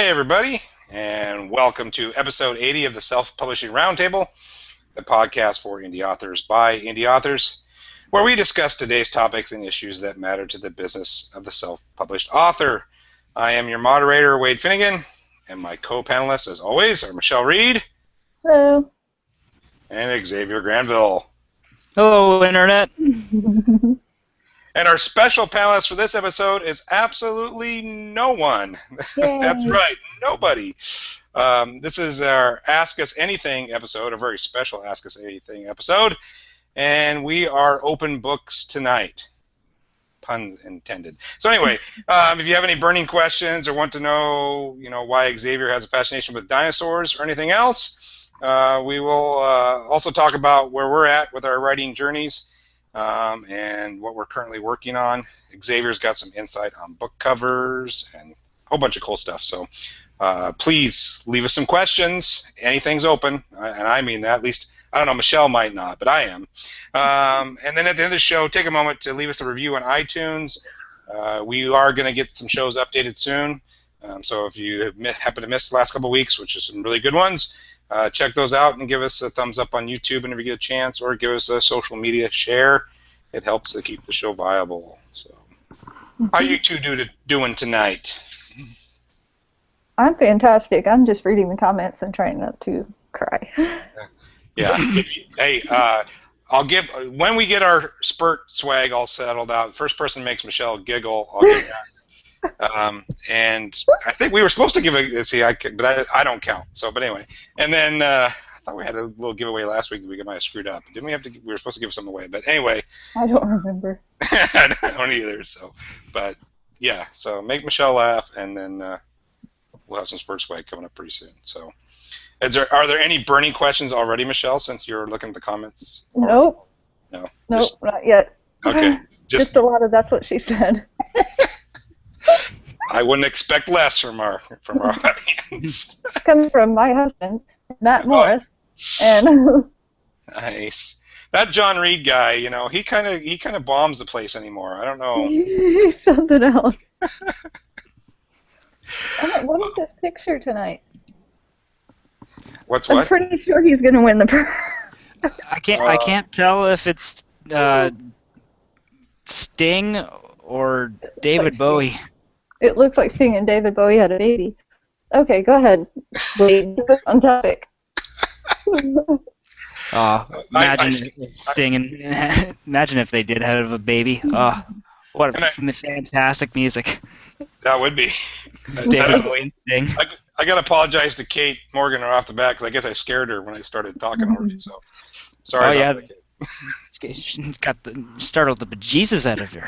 Hey everybody, and welcome to episode 80 of the Self-Publishing Roundtable, the podcast for indie authors by indie authors, where we discuss today's topics and issues that matter to the business of the self-published author. I am your moderator, Wade Finnegan, and my co-panelists, as always, are Michelle Reed. Hello. And Xavier Granville. Hello, Internet. And our special panelist for this episode is absolutely no one. That's right, nobody. This is our Ask Us Anything episode, a very special Ask Us Anything episode, and we are open books tonight. Pun intended. So anyway, if you have any burning questions or want to know, why Xavier has a fascination with dinosaurs or anything else, we will also talk about where we're at with our writing journeys. And what we're currently working on. Xavier's got some insight on book covers and a whole bunch of cool stuff. So please leave us some questions. Anything's open, and I mean that. At least, I don't know, Michelle might not, but I am. And then at the end of the show, take a moment to leave us a review on iTunes. We are going to get some shows updated soon. So if you happen to miss the last couple of weeks, which is some really good ones, check those out and give us a thumbs up on YouTube whenever you get a chance, or give us a social media share. It helps to keep the show viable. So, how are you two doing tonight? I'm fantastic. I'm just reading the comments and trying not to cry. Yeah. Hey, I'll give when we get our SPRT swag all settled out. First person makes Michelle giggle. I'll give that. And I think we were supposed to give but I don't count. So, but anyway, and then I thought we had a little giveaway last week that we might have screwed up. Didn't we have to? We were supposed to give some away, but anyway. I don't remember. I don't either. So, but yeah. So make Michelle laugh, and then we'll have some SPRT swag coming up pretty soon. So, are there any burning questions already, Michelle? Since you're looking at the comments. Nope. No. Nope, not yet. Okay. Just a lot of that's what she said. I wouldn't expect less from our audience. Coming from my husband, Matt Morris, and nice. That John Reed guy, he kind of bombs the place anymore. I don't know. He's something else. What is this picture tonight? What? I'm pretty sure he's going to win the. I can't tell if it's Sting or David Bowie. It looks like Sting and David Bowie had a baby. Okay, go ahead. Wait, on topic. Imagine Sting and imagine if they did have a baby. What a fantastic music. That would be. David Bowie and Sting. I got to apologize to Kate Morgan right off the bat because I guess I scared her when I started talking already. So sorry. Oh yeah. She startled the bejesus out of her.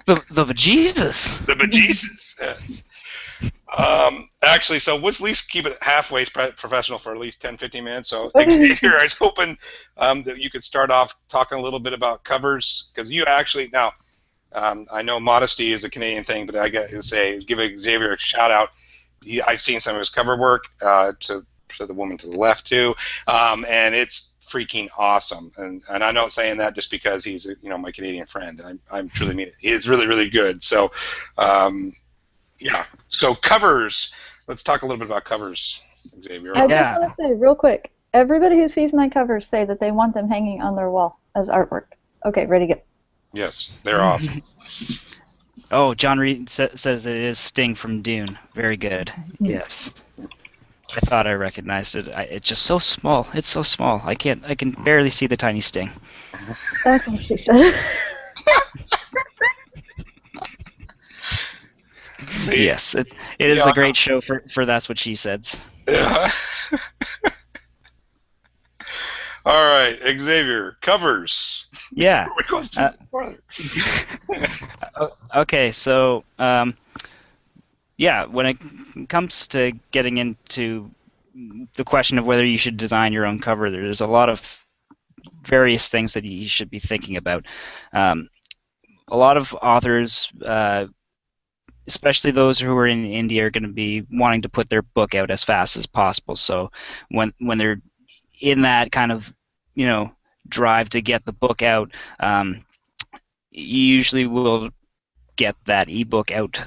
The bejesus. The bejesus. Yes. Actually, so let's at least keep it halfway professional for at least 10-15 minutes. So, Xavier, I was hoping that you could start off talking a little bit about covers, because you actually now, I know modesty is a Canadian thing, but I got to say, give Xavier a shout out. I've seen some of his cover work, to the woman to the left too, and it's freaking awesome, and I'm not saying that just because he's my Canadian friend. I'm truly mean it. He's really, really good. So, yeah. So covers. Let's talk a little bit about covers, Xavier. I just want to say real quick. Everybody who sees my covers say that they want them hanging on their wall as artwork. Okay, ready, go. Yes, they're awesome. Oh, John Reed says it is Sting from Dune. Very good. Yes. I thought I recognized it. It's just so small. It's so small. I can barely see the tiny Sting. That's what she said. Yes, it is a great show for That's What She Said. Yeah. All right, Xavier, covers. Yeah. Okay, so yeah, when it comes to getting into the question of whether you should design your own cover, there's a lot of various things that you should be thinking about. A lot of authors, especially those who are in India, are going to be wanting to put their book out as fast as possible. So when they're in that kind of drive to get the book out, you usually will get that ebook out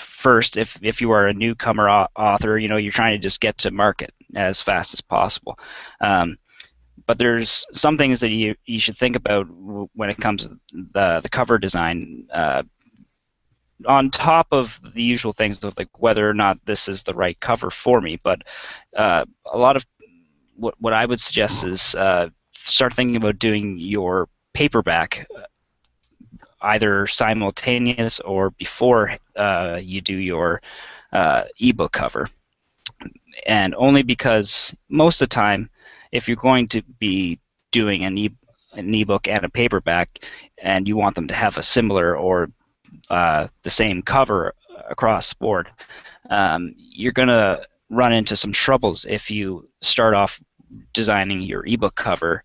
first. If you are a newcomer author, you're trying to just get to market as fast as possible. But there's some things that you should think about when it comes to the cover design. On top of the usual things of like whether or not this is the right cover for me, but a lot of what I would suggest is start thinking about doing your paperback either simultaneous or before you do your ebook cover. And only because most of the time, if you're going to be doing an ebook and a paperback, and you want them to have a similar or the same cover across the board, you're going to run into some troubles if you start off designing your ebook cover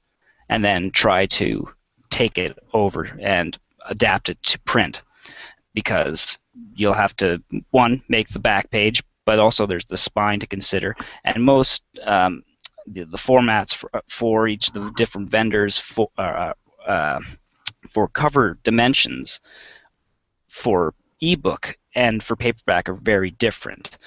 and then try to take it over and adapt it to print, because you'll have to, one, make the back page, but also there's the spine to consider, and most the formats for each of the different vendors for cover dimensions for ebook and for paperback are very different.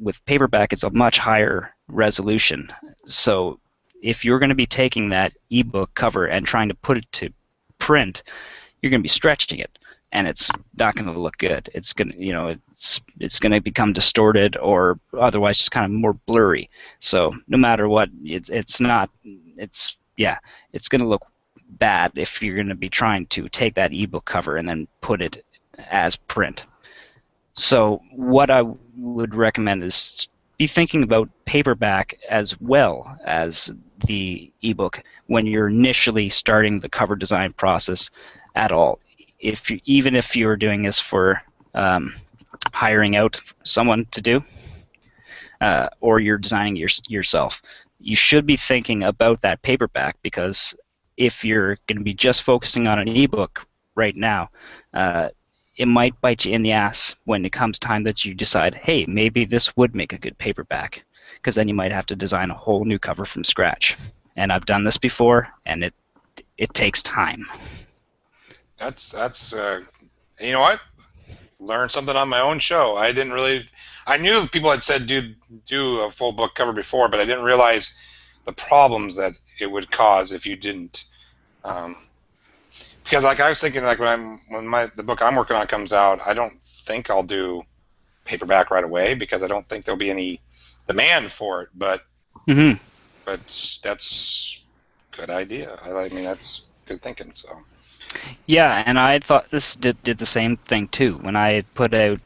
With paperback, it's a much higher resolution. So if you're going to be taking that ebook cover and trying to put it to print, you're going to be stretching it, and it's not going to look good. It's going to, it's going to become distorted or otherwise just kind of more blurry. So no matter what, it's going to look bad if you're going to be trying to take that ebook cover and then put it as print. So what I would recommend is be thinking about paperback as well as the ebook when you're initially starting the cover design process at all. Even if you're doing this for hiring out someone to do, or you're designing yourself, you should be thinking about that paperback, because if you're going to be just focusing on an ebook right now, it might bite you in the ass when it comes time that you decide, hey, maybe this would make a good paperback, because then you might have to design a whole new cover from scratch. And I've done this before, and it takes time. That's you know what? Learned something on my own show. I knew people had said do a full book cover before, but I didn't realize the problems that it would cause if you didn't. Because like I was thinking, like when the book I'm working on comes out, I don't think I'll do paperback right away because I don't think there'll be any demand for it. But but that's a good idea. I mean, that's good thinking. So. Yeah, and I thought this did the same thing too. When I had put out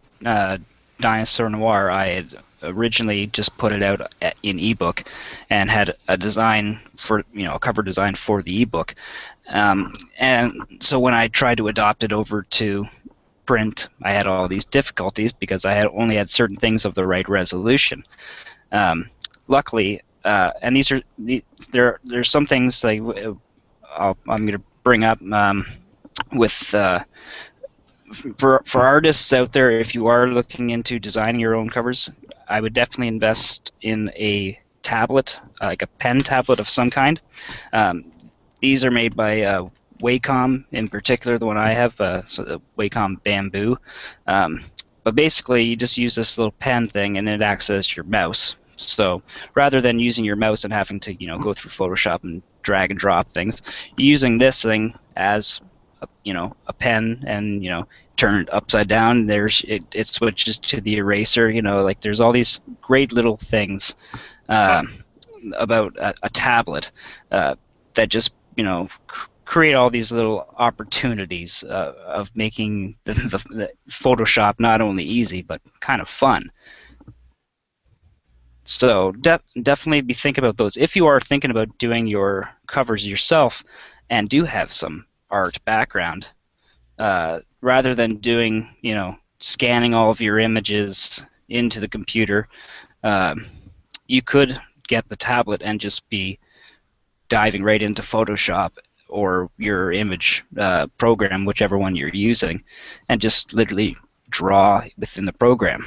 Dinosaur Noir, I had originally just put it out in ebook and had a design for, a cover design for the ebook. And so when I tried to adopt it over to print, I had all these difficulties because I had only had certain things of the right resolution. Luckily, and there's some things like I'm going to bring up with for artists out there. If you are looking into designing your own covers, I would definitely invest in a tablet, like a pen tablet of some kind. These are made by Wacom, in particular the one I have, Wacom Bamboo. But basically, you just use this little pen thing, and it acts as your mouse. So rather than using your mouse and having to, go through Photoshop and drag and drop things, you're using this thing as a pen, and turn it upside down. It switches to the eraser. Like there's all these great little things about a tablet that just create all these little opportunities of making the Photoshop not only easy but kind of fun. So definitely be thinking about those. If you are thinking about doing your covers yourself and do have some art background, rather than doing, scanning all of your images into the computer, you could get the tablet and just be diving right into Photoshop or your image program, whichever one you're using, and just literally draw within the program.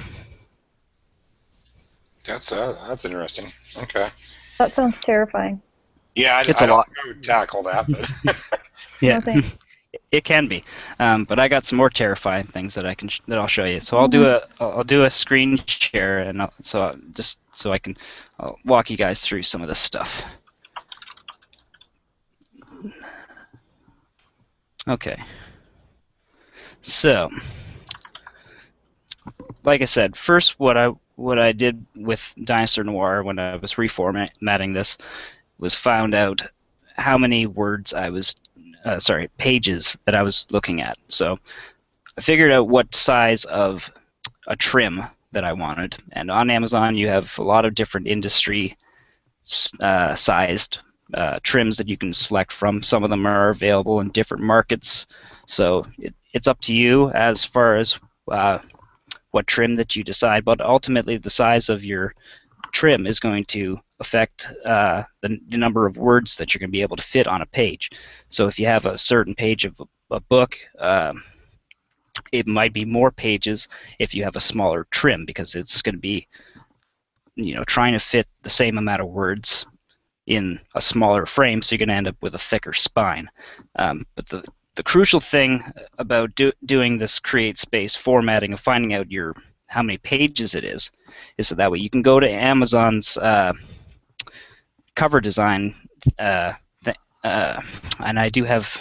That's interesting. Okay. That sounds terrifying. Yeah, I don't know how I would tackle that, but Yeah. No, thanks. It can be, but I got some more terrifying things that I'll show you. So I'll do a screen share, and just so I can walk you guys through some of this stuff. Okay. So, like I said, first what I did with Dinosaur Noir when I was reformatting this was found out how many words I was, pages that I was looking at. So I figured out what size of a trim that I wanted, and on Amazon you have a lot of different industry sized trims that you can select from. Some of them are available in different markets, so it's up to you as far as what trim that you decide, but ultimately the size of your trim is going to affect the number of words that you're going to be able to fit on a page. So if you have a certain page of a book, it might be more pages if you have a smaller trim, because it's going to be, trying to fit the same amount of words in a smaller frame, so you're going to end up with a thicker spine. But the crucial thing about doing this create space formatting of finding out how many pages it is so that way you can go to Amazon's cover design, and I do have.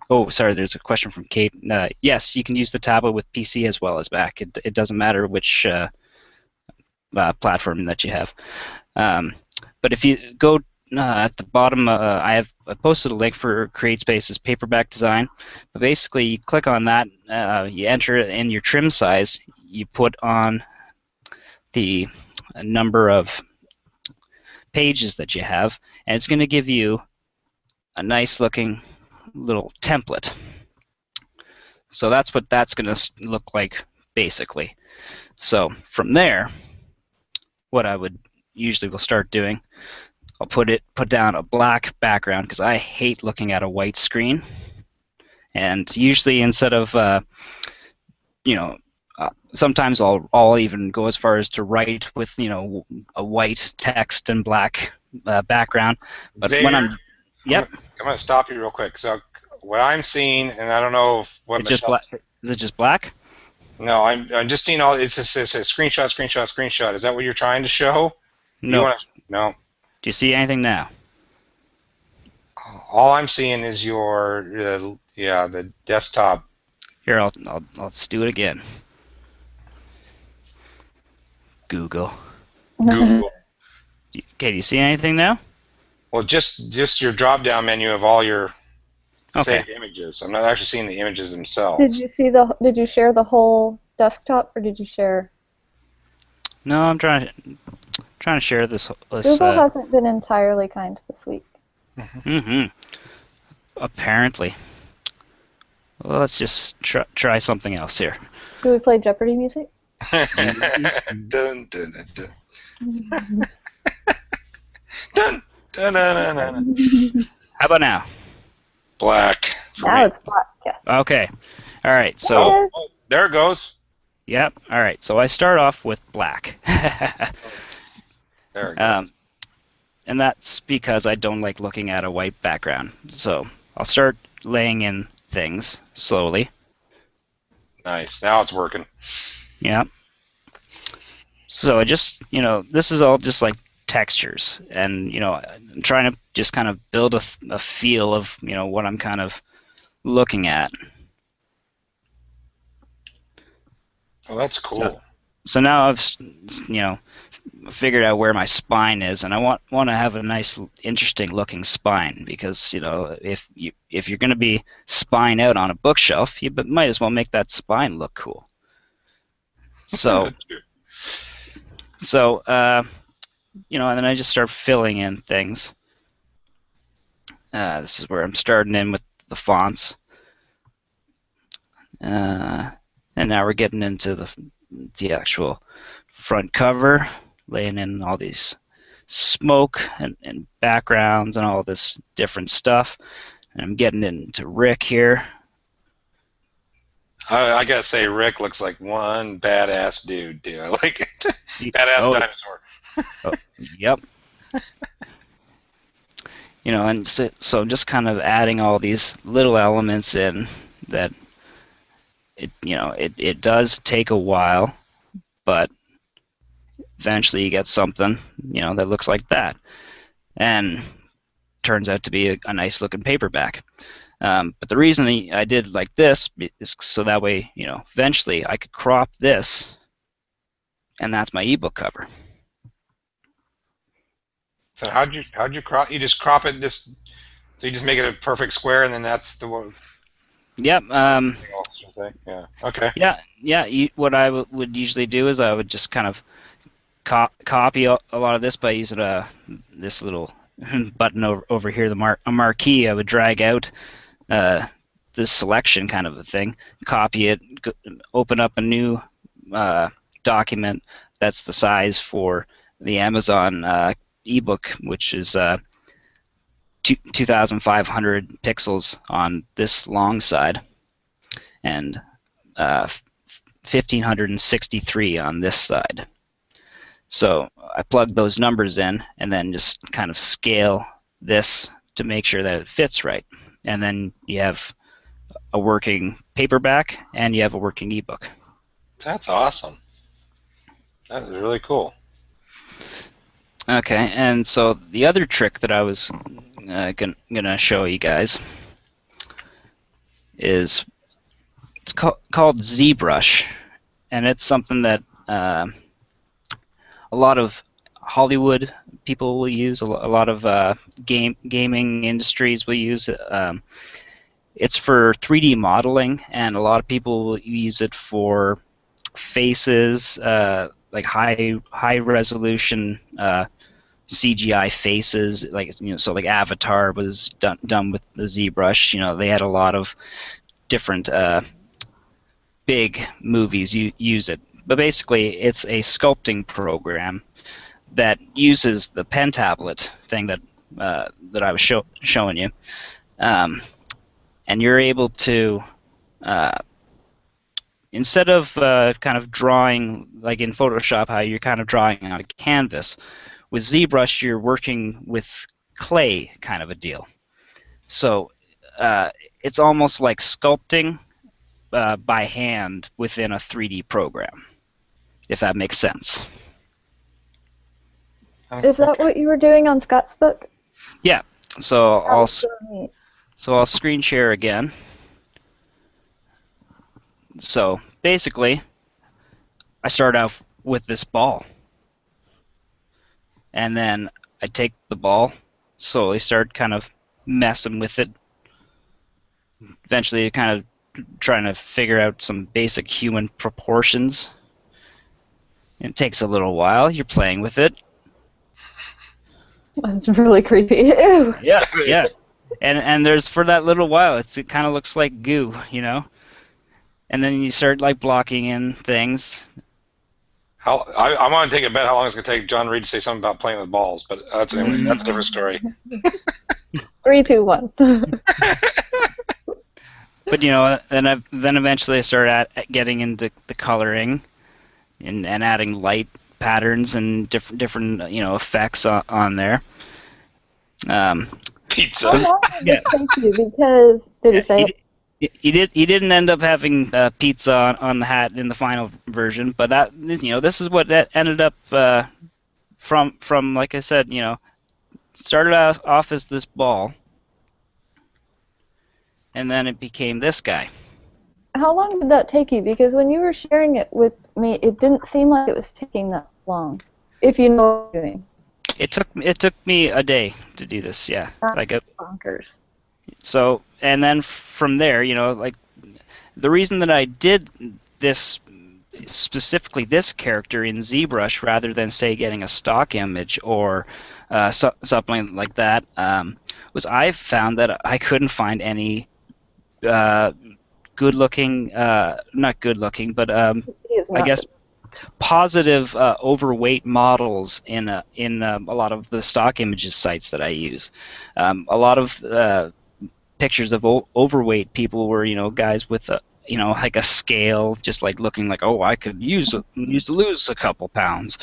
Oh, sorry, there's a question from Kate. Yes, you can use the tablet with PC as well as Mac. It doesn't matter which platform that you have. But if you go at the bottom, I posted a link for CreateSpace's paperback design. But basically, you click on that, you enter in your trim size, you put on the number of pages that you have, and it's going to give you a nice looking little template. So that's what that's going to look like basically. So from there, what I would usually will start doing, I'll put down a black background because I hate looking at a white screen. And usually instead of sometimes I'll even go as far as to write with a white text and black background. But Xavier, when I'm going to stop you real quick. So what I'm seeing, and I don't know what Michelle. Is it just black? No, I'm just seeing all. It's just a screenshot, screenshot, screenshot. Is that what you're trying to show? No. No. Do you see anything now? All I'm seeing is the desktop. Here, let's do it again. Google. Google. Okay, do you see anything now? Well, just your drop-down menu of all your saved Okay. images. I'm not actually seeing the images themselves. Did you share the whole desktop, or did you share? No, I'm trying to share this. Google hasn't been entirely kind this week. Mm-hmm. Apparently. Well, let's just try something else here. Do we play Jeopardy music? Dun, dun, dun, dun. Dun, dun, dun, dun, dun. How about now? Black. Now it's black, yes. Okay. All right. So. Oh, there it goes. Yep. All right. So I start off with black. There it goes. And that's because I don't like looking at a white background. So I'll start laying in things slowly. Nice. Now it's working. Yep. So I just, this is all just like textures, and I'm trying to just kind of build a feel of what I'm kind of looking at. Oh, that's cool. So now I've figured out where my spine is, and I want to have a nice, interesting looking spine, because if you're going to be spine out on a bookshelf, you might as well make that spine look cool. So and then I just start filling in things. This is where I'm starting in with the fonts. And now we're getting into the actual front cover, laying in all these smoke and backgrounds and all this different stuff. And I'm getting into Rick here. I gotta say, Rick looks like one badass dude, dude. I like it. Badass dinosaur. Yep. and so just kind of adding all these little elements in that it does take a while, but eventually you get something, that looks like that, and turns out to be a nice looking paperback. But the reason I did like this is so that way, eventually I could crop this, and that's my ebook cover. So how'd you crop? You just crop it, so you just make it a perfect square, and then that's the one. Yep. Yeah. Okay. Yeah. What I would usually do is I would just kind of copy a lot of this by using this little button over here, a marquee. I would drag out this selection kind of a thing, copy it, open up a new document that's the size for the Amazon ebook, which is 2,500 pixels on this long side, and 1,563 on this side. So I plug those numbers in and then just kind of scale this to make sure that it fits right. And then you have a working paperback and you have a working ebook. That's awesome. That is really cool. Okay, and so the other trick that I was gonna show you guys is it's called Zbrush, and it's something that a lot of Hollywood people will use, a lot of gaming industries will use it. It's for 3D modeling, and a lot of people will use it for faces, like high resolution CGI faces, so like Avatar was done with the ZBrush. They had a lot of different big movies use it. But basically, it's a sculpting program that uses the pen tablet thing that I was showing you, and you're able to instead of kind of drawing like in Photoshop, how you're kind of drawing on a canvas, with ZBrush you're working with clay kind of a deal. So it's almost like sculpting by hand within a 3D program, if that makes sense. Is that what you were doing on Scott's book? Yeah. So I'll neat. screen share again. So basically, I start out with this ball, and then I take the ball, slowly start kind of messing with it. Eventually, kind of trying to figure out some basic human proportions. It takes a little while. You're playing with it. That's really creepy. Ew. Yeah. And there's, for that little while, it kind of looks like goo, And then you start like blocking in things. I want to take a bet how long it's going to take John Reed to say something about playing with balls, but that's a different story. 3, 2, 1. But then eventually I started getting into the coloring and adding light patterns and different effects on there. Pizza. How long did this take you? Because did he say it? He didn't end up having pizza on the hat in the final version, but that this is what that ended up from like I said, started off as this ball, and then it became this guy. How long did that take you? Because when you were sharing it with me, it didn't seem like it was taking that long. If you know what you're doing. It took me a day to do this. Yeah, bonkers. So, and then from there, like the reason that I did this, specifically this character in ZBrush rather than say getting a stock image or something like that, was I found that I couldn't find any good-looking, not good-looking, but I guess positive overweight models in a lot of the stock images sites that I use. A lot of pictures of overweight people were, guys with a, like a scale, just like looking like, oh, I could use to lose a couple pounds,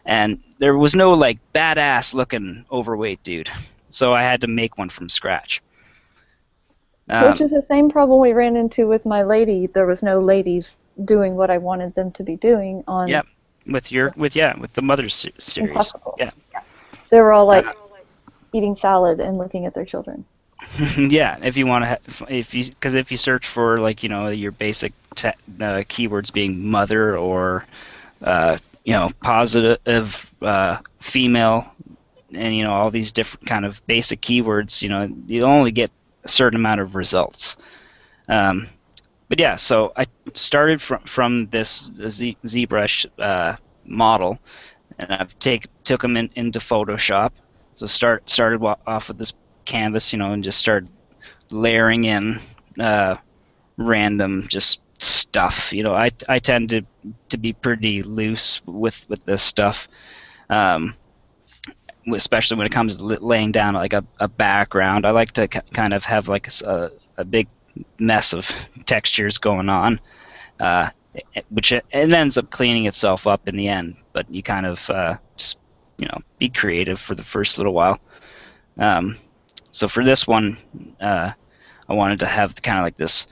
and there was no like badass looking overweight dude. So I had to make one from scratch. Which is the same problem we ran into with my lady. There was no ladies doing what I wanted them to be doing on. Yep. With the Mother's series. Impossible. Yeah. They were all like eating salad and looking at their children. Yeah, if you want to, because if you search for like your basic keywords being mother or positive female, and all these different kind of basic keywords, you'll only get a certain amount of results. But yeah, so I started from this Zbrush model, and I've took them into Photoshop. So started off with this canvas, and just started layering in random just stuff. I tend to be pretty loose with this stuff, especially when it comes to laying down like a background. I like to kind of have like a big mess of textures going on, which it ends up cleaning itself up in the end. But you kind of just be creative for the first little while. So for this one, I wanted to have kind of like this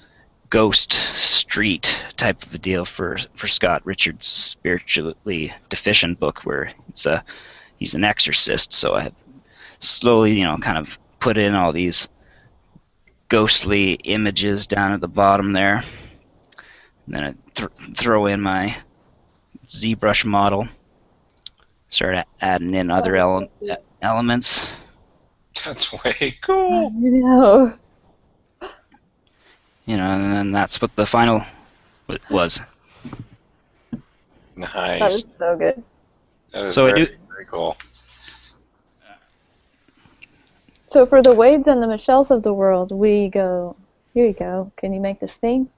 ghost street type of a deal for Scott Richard's Spiritually Deficient book, where he's an exorcist. So I have slowly, kind of put in all these ghostly images down at the bottom there. And then I throw in my ZBrush model. Start adding in other elements. That's way cool. And then that's what the final was. Nice. That is so good. That is very cool. So for the Waves and the Michelles of the world, we go, here you go, can you make this thing?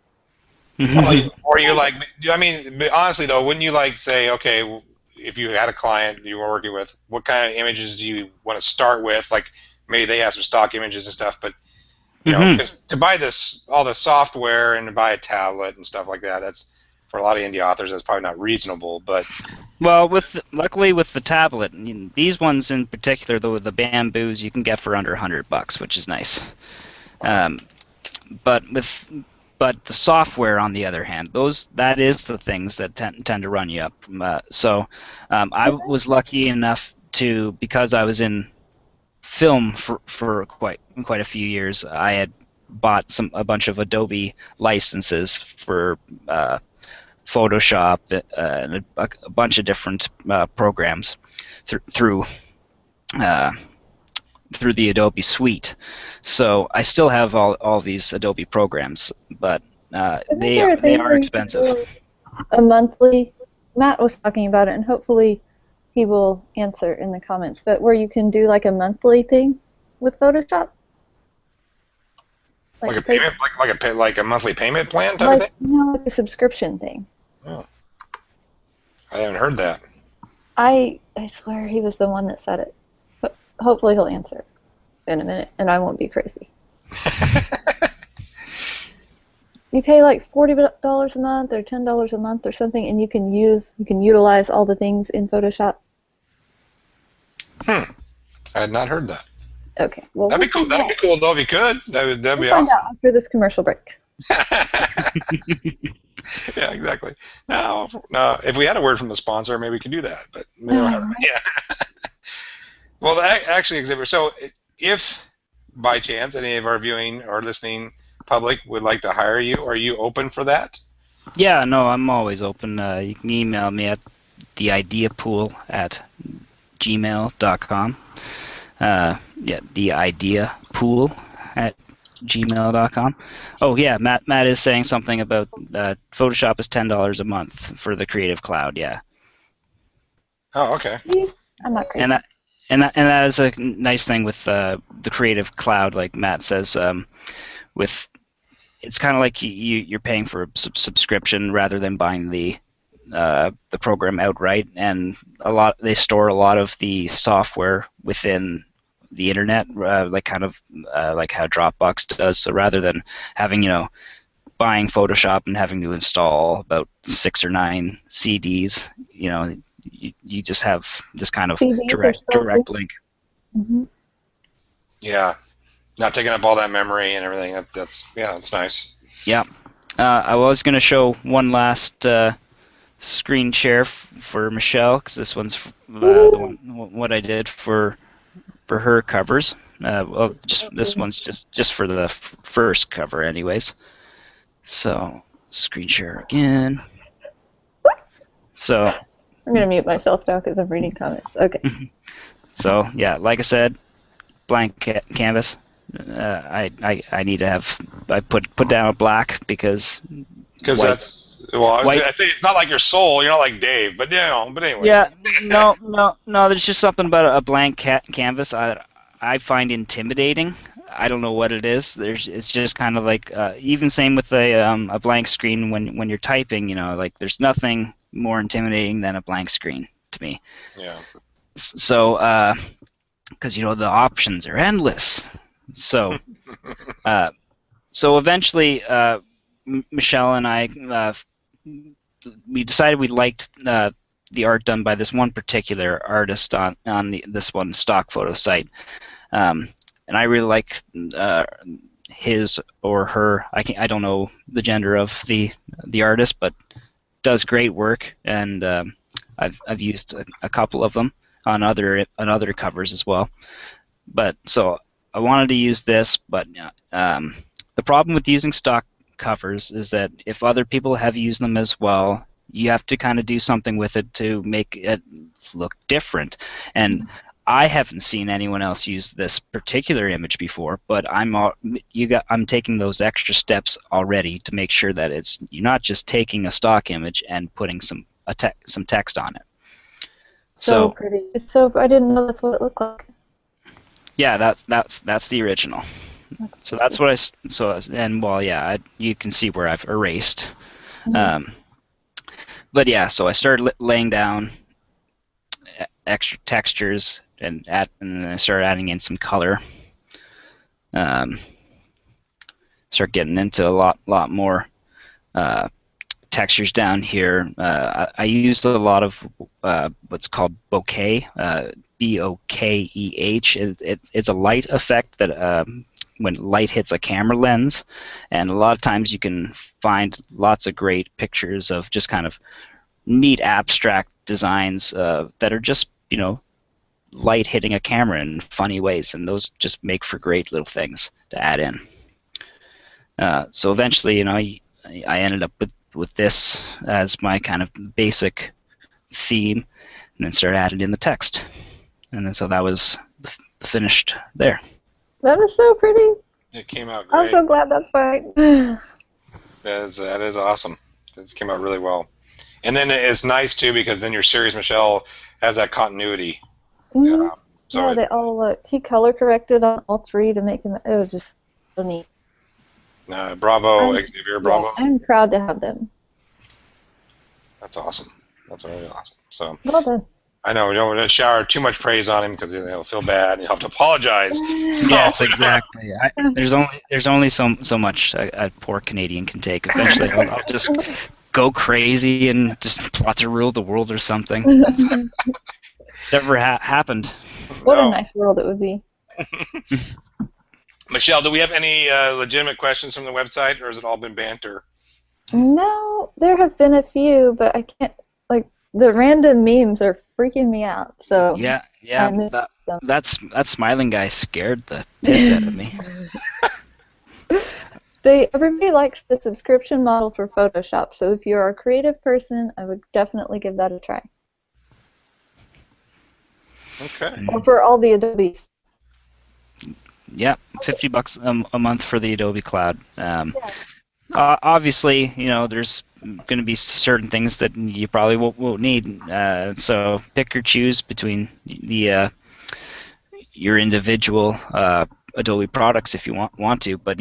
Or you like, I mean, honestly though, wouldn't you like say, okay, if you had a client you were working with, what kind of images do you want to start with? Like maybe they have some stock images and stuff, but because to buy all the software and to buy a tablet and stuff like that, that's for a lot of indie authors, that's probably not reasonable. But well, luckily with the tablet, these ones in particular, the Bamboos, you can get for under $100, which is nice. But the software, on the other hand, that is the things that tend to run you up. I was lucky enough to, because I was in film for quite a few years, I had bought a bunch of Adobe licenses for Photoshop and a bunch of different programs through the Adobe suite. So I still have all these Adobe programs, but they are expensive. A monthly, Matt was talking about it, and hopefully he will answer in the comments, but where you can do like a monthly thing with Photoshop? Like a payment, like a monthly payment plan type of thing? No, like a subscription thing. Oh. I haven't heard that. I swear he was the one that said it. But hopefully he'll answer in a minute, and I won't be crazy. You pay like $40 a month or $10 a month or something, and you can utilize all the things in Photoshop. I had not heard that. Okay, well that'd be cool. That'd be cool though if you could. That'd be awesome. Find out after this commercial break. Yeah, exactly. No, if we had a word from the sponsor, maybe we could do that. But yeah. Well, actually, Xavier. So, if by chance any of our viewing or listening public would like to hire you, are you open for that? Yeah, no, I'm always open. You can email me at theideapool@gmail.com. theideapool@gmail.com. Oh yeah, Matt is saying something about Photoshop is $10 a month for the Creative Cloud. Yeah. Oh, okay. I'm not crazy. And that is a nice thing with the Creative Cloud, like Matt says. It's kind of like you're paying for a subscription rather than buying the program outright, and they store a lot of the software within the internet, like how Dropbox does. So rather than having buying Photoshop and having to install about 6 or 9 CDs, you just have this kind of direct link. Mm-hmm. Yeah, not taking up all that memory and everything. That's nice. Yeah. I was going to show one last screen share for Michelle, because this one's the one what I did for her covers. Well, this one's just for the first cover, anyways. So screen share again. So I'm gonna mute myself now because I'm reading comments. Okay. So yeah, like I said, blank canvas. I need to have put down a black because that's I say it's not like your soul. You're not like Dave, but anyway. Yeah, no. There's just something about a blank canvas I find intimidating. I don't know what it is. It's just kind of like even same with a blank screen when you're typing. Like there's nothing more intimidating than a blank screen to me. Yeah. So because the options are endless. So so eventually Michelle and I we decided we liked the art done by this one particular artist on this one stock photo site, and I really like his or her. I don't know the gender of the artist, but does great work, and I've used a couple of them on other covers as well. But so I wanted to use this, but the problem with using stock covers is that if other people have used them as well, you have to kind of do something with it to make it look different. And I haven't seen anyone else use this particular image before, but I'm taking those extra steps already to make sure that you're not just taking a stock image and putting some text on it. So pretty. It's so I didn't know that's what it looked like. Yeah, that's the original. So that's what you can see where I've erased. Mm-hmm. But yeah, so I started laying down extra textures and then I started adding in some color. Start getting into a lot more textures down here. I used a lot of what's called bokeh, B-O-K-E-H. It's a light effect that when light hits a camera lens, and a lot of times you can find lots of great pictures of just kind of neat abstract designs that are just light hitting a camera in funny ways, and those just make for great little things to add in. So eventually, I ended up with this as my kind of basic theme, and then started adding in the text, and then so that was finished there. That is so pretty. It came out great. I'm so glad that's fine. That is awesome. It came out really well. And then it's nice too because then your series, Michelle, has that continuity. Mm-hmm. So they all look. He color corrected on all three to make them. It was just so neat. Bravo, Xavier, bravo. Yeah, I'm proud to have them. That's awesome. That's really awesome. So. Well done. I know we don't want to shower too much praise on him because he'll feel bad and he'll have to apologize. Yes, exactly. There's only so much a poor Canadian can take. Eventually, I'll just go crazy and just plot to rule the world or something. It's never happened. What a nice world it would be. Michelle, do we have any legitimate questions from the website, or has it all been banter? No, there have been a few, but I can't. The random memes are freaking me out. So yeah, that smiling guy scared the piss out of me. Everybody likes the subscription model for Photoshop, so if you're a creative person, I would definitely give that a try. Okay. Or for all the Adobes. Yeah, $50 a month for the Adobe Cloud. Obviously, there's going to be certain things that you probably won't need. So pick or choose between your individual Adobe products if you want to. But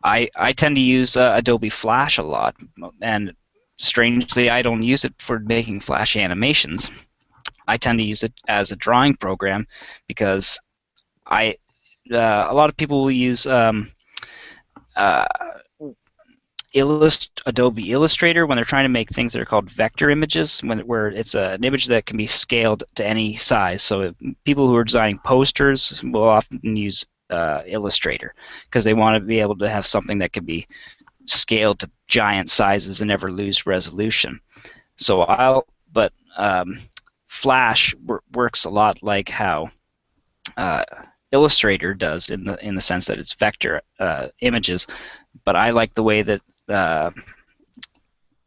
I tend to use Adobe Flash a lot, and strangely, I don't use it for making Flash animations. I tend to use it as a drawing program because a lot of people will use Adobe Illustrator when they're trying to make things that are called vector images, where it's an image that can be scaled to any size. So people who are designing posters will often use Illustrator, because they want to be able to have something that can be scaled to giant sizes and never lose resolution. So Flash works a lot like how Illustrator does in the sense that it's vector images, but I like the way that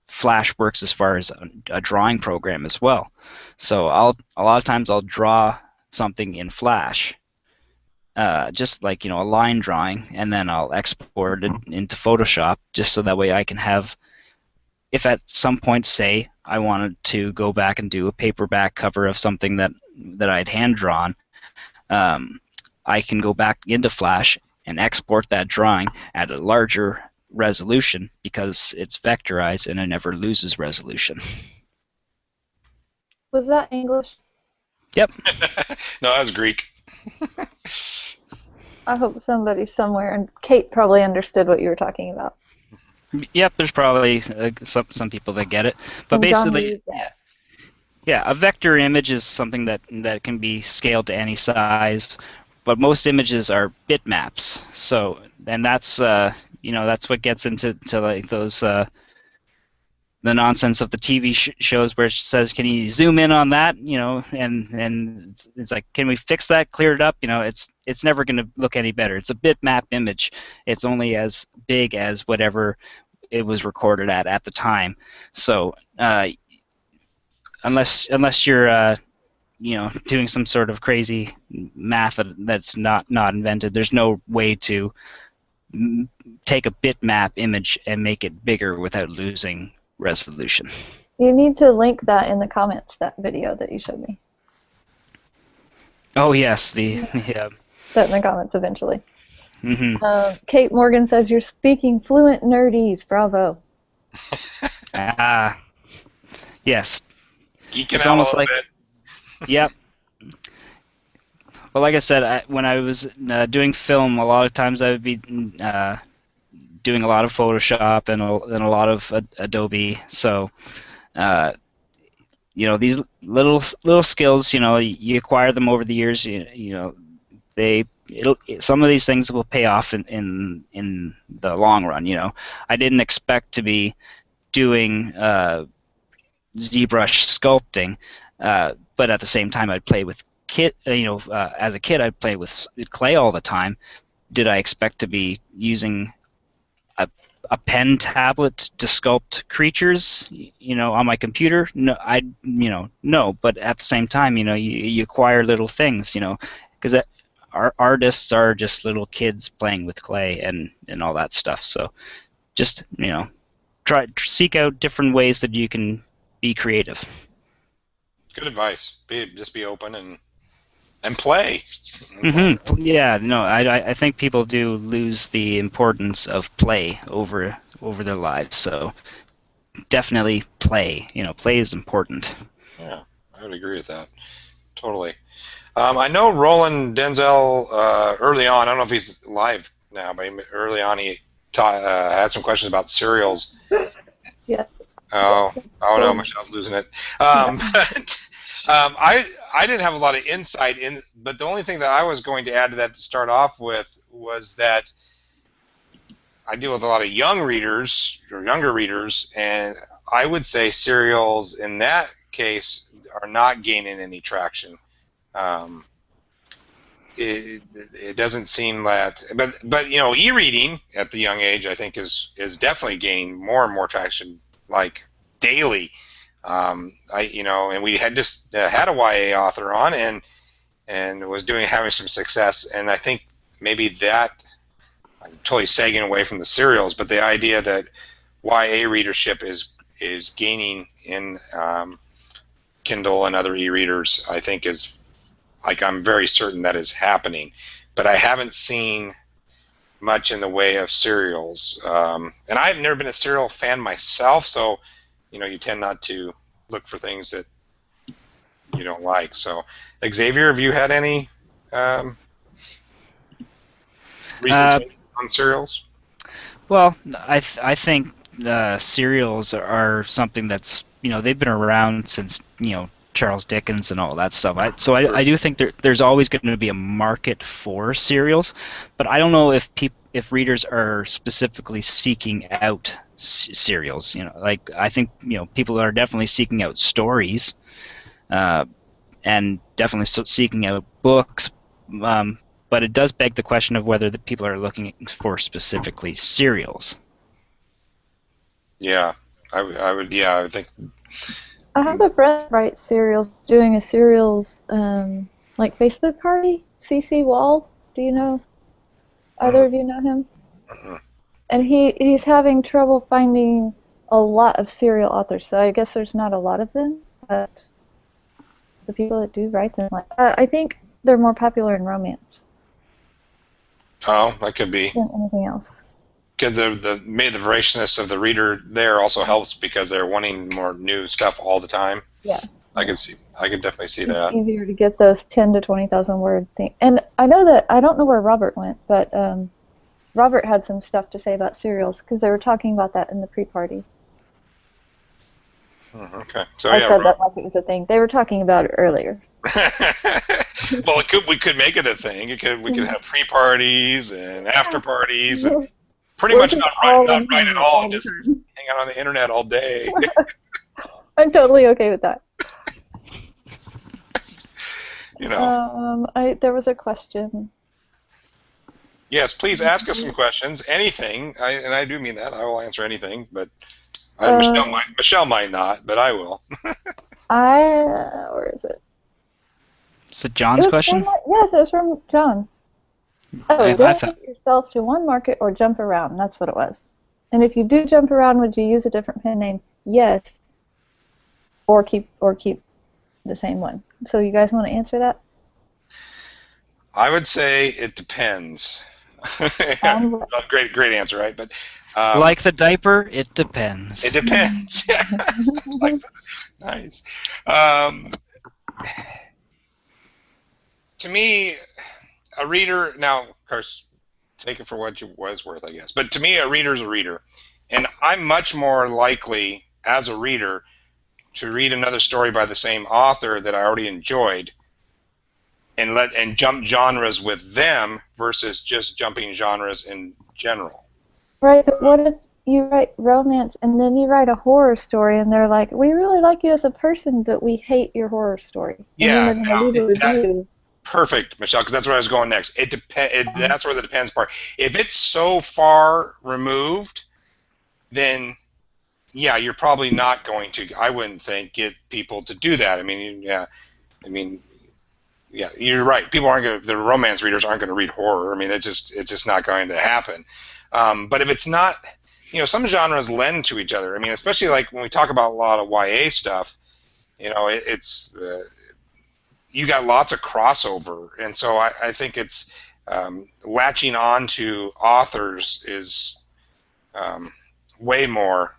Flash works as far as a drawing program as well. So a lot of times I'll draw something in Flash, just like a line drawing, and then I'll export it into Photoshop just so that way I can have, if at some point, say, I wanted to go back and do a paperback cover of something that I'd hand drawn, I can go back into Flash and export that drawing at a larger resolution because it's vectorized and it never loses resolution. Was that English? Yep. No, that was Greek. I hope somebody somewhere, and Kate probably understood what you were talking about. Yep, there's probably some people that get it, but And basically, yeah, a vector image is something that can be scaled to any size, but most images are bitmaps. So, and that's that's what gets into like those the nonsense of the TV shows where it says, "Can you zoom in on that?" And it's like, "Can we fix that? Clear it up?" It's never going to look any better. It's a bitmap image. It's only as big as whatever it was recorded at the time. So unless you're doing some sort of crazy math that's not invented, there's no way to take a bitmap image and make it bigger without losing resolution. You need to link that in the comments, that video that you showed me. Oh yes, yeah. That in the comments eventually. Mm-hmm. Kate Morgan says you're speaking fluent nerdese. Bravo. Geeking Yes. It's out almost a little bit. Yep. Well, like I said, when I was doing film, a lot of times I would be doing a lot of Photoshop and a lot of Adobe. So, these little skills, you acquire them over the years. Some of these things will pay off in the long run. I didn't expect to be doing ZBrush sculpting, but at the same time, I'd play with as a kid, I'd play with clay all the time. Did I expect to be using a pen tablet to sculpt creatures, on my computer? No, no. But at the same time, you acquire little things, because our artists are just little kids playing with clay and all that stuff. So, just seek out different ways that you can be creative. Good advice. Just be open and play. Mm-hmm. Yeah, no, I think people do lose the importance of play over their lives. So definitely play. Play is important. Yeah, I would agree with that. Totally. I know Roland Denzel early on. I don't know if he's live now, but early on he had some questions about serials. Yeah. Oh no, Michelle's losing it. I didn't have a lot of insight in, but the only thing that I was going to add to that to start off with was that I deal with a lot of young readers or younger readers, and I would say serials in that case are not gaining any traction. It doesn't seem that, but e-reading at the young age I think is definitely gaining more and more traction, like daily. And we had just had a YA author on and was having some success, and I think maybe that, I'm totally sagging away from the serials, but the idea that YA readership is gaining in Kindle and other e-readers, I think is, like, I'm very certain that is happening, but I haven't seen much in the way of serials, and I've never been a serial fan myself, so you tend not to look for things that you don't like. So, Xavier, have you had any recent take on serials? Well, I think serials are something that's they've been around since Charles Dickens and all that stuff. I do think there's always going to be a market for serials, but I don't know if readers are specifically seeking out serials. Like I think people are definitely seeking out stories, and definitely seeking out books. But it does beg the question of whether the people are looking for specifically serials. Yeah, I would. Yeah, I would think. I have a friend who writes serials, doing a serials like Facebook party. CC Wall, do you know? Either of you know him? And he's having trouble finding a lot of serial authors. So I guess there's not a lot of them, but the people that do write them, I think they're more popular in romance. Oh, that could be. Than anything else. Because the voraciousness of the reader there also helps because they're wanting more new stuff all the time. Yeah. I could definitely see that. It's easier to get those 10 to 20,000 word things. And I know that, I don't know where Robert went, but Robert had some stuff to say about serials because they were talking about that in the pre-party. Okay. So I said that like it was a thing. They were talking about it earlier. Well, we could make it a thing. We could have pre-parties and after-parties and pretty much not write at all, just hang out on the internet all day. I'm totally okay with that. There was a question. Yes, please ask us some questions. Anything, and I do mean that. I will answer anything, but Michelle might not, but I will. Where is it? Is it John's question? Yes, it was from John. Dedicate yourself to one market or jump around. That's what it was. And if you do jump around, would you use a different pen name? Yes. Or keep the same one. So you guys want to answer that? I would say it depends. Great answer, right? But like the diaper, it depends. It depends. Nice. To me, a reader, now, of course, take it for what it was worth, I guess. But to me, a reader's a reader. And I'm much more likely, as a reader, to read another story by the same author that I already enjoyed and jump genres with them versus just jumping genres in general. Right, but what if you write romance and then you write a horror story and they're like, we really like you as a person, but we hate your horror story. Yeah, and then leave a review. Perfect, Michelle, because that's where I was going next. That's where the depends part. If it's so far removed, then yeah, you're probably not going to. I wouldn't think get people to do that. I mean, yeah, you're right. People aren't going to. The romance readers aren't going to read horror. I mean, it's just not going to happen. But if it's not, some genres lend to each other. I mean, especially like when we talk about a lot of YA stuff, it's. You got lots of crossover, and so I think it's latching on to authors is way more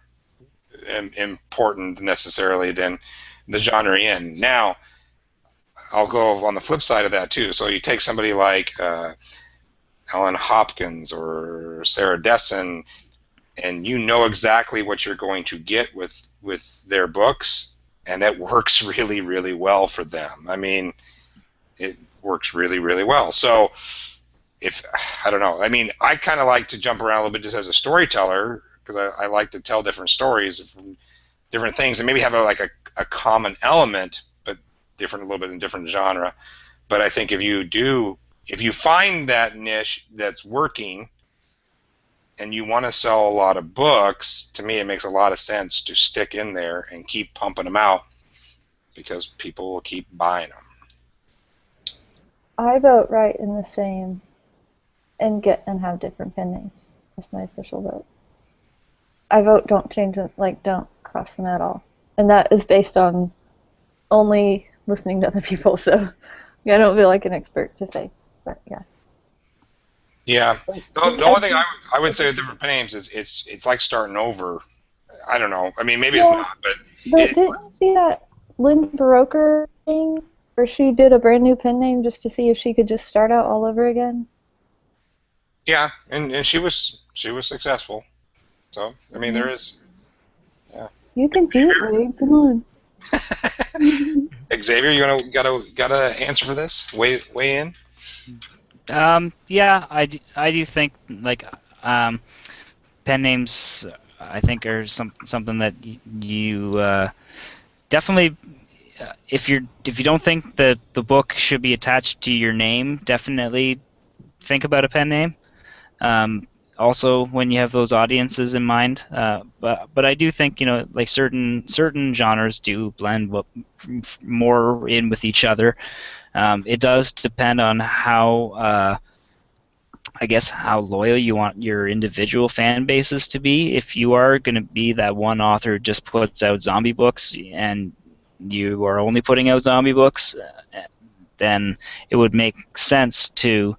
important necessarily than the genre in. Now, I'll go on the flip side of that too. So you take somebody like Ellen Hopkins or Sarah Dessen, and you know exactly what you're going to get with their books. And that works really, really well for them. I mean, it works really, really well. So, I don't know. I mean, I kind of like to jump around a little bit just as a storyteller because I like to tell different stories from different things and maybe have a common element, but a little bit in different genre. But I think if you find that niche that's working, and you want to sell a lot of books, to me it makes a lot of sense to stick in there and keep pumping them out because people will keep buying them. I vote right in the same and have different pen names. That's my official vote. I vote don't change them, don't cross them at all. And that is based on only listening to other people, so I don't feel like an expert to say, but yeah. Yeah, the only thing I would say with different pen names is it's like starting over. I don't know. I mean, maybe it's not, but didn't you see that Lynn Baroker thing where she did a brand new pen name just to see if she could just start out all over again? Yeah, and she was successful. So I mean, there is. Yeah. You can do it, Wade. Come on. Xavier, you got a answer for this? Weigh in. Yeah, I do think like pen names. I think are something that you definitely. If you don't think that the book should be attached to your name, definitely think about a pen name. Also, when you have those audiences in mind, but I do think like certain genres do blend more in with each other. It does depend on how I guess how loyal you want your individual fan bases to be. If you are going to be that one author who just puts out zombie books and you are only putting out zombie books, then it would make sense to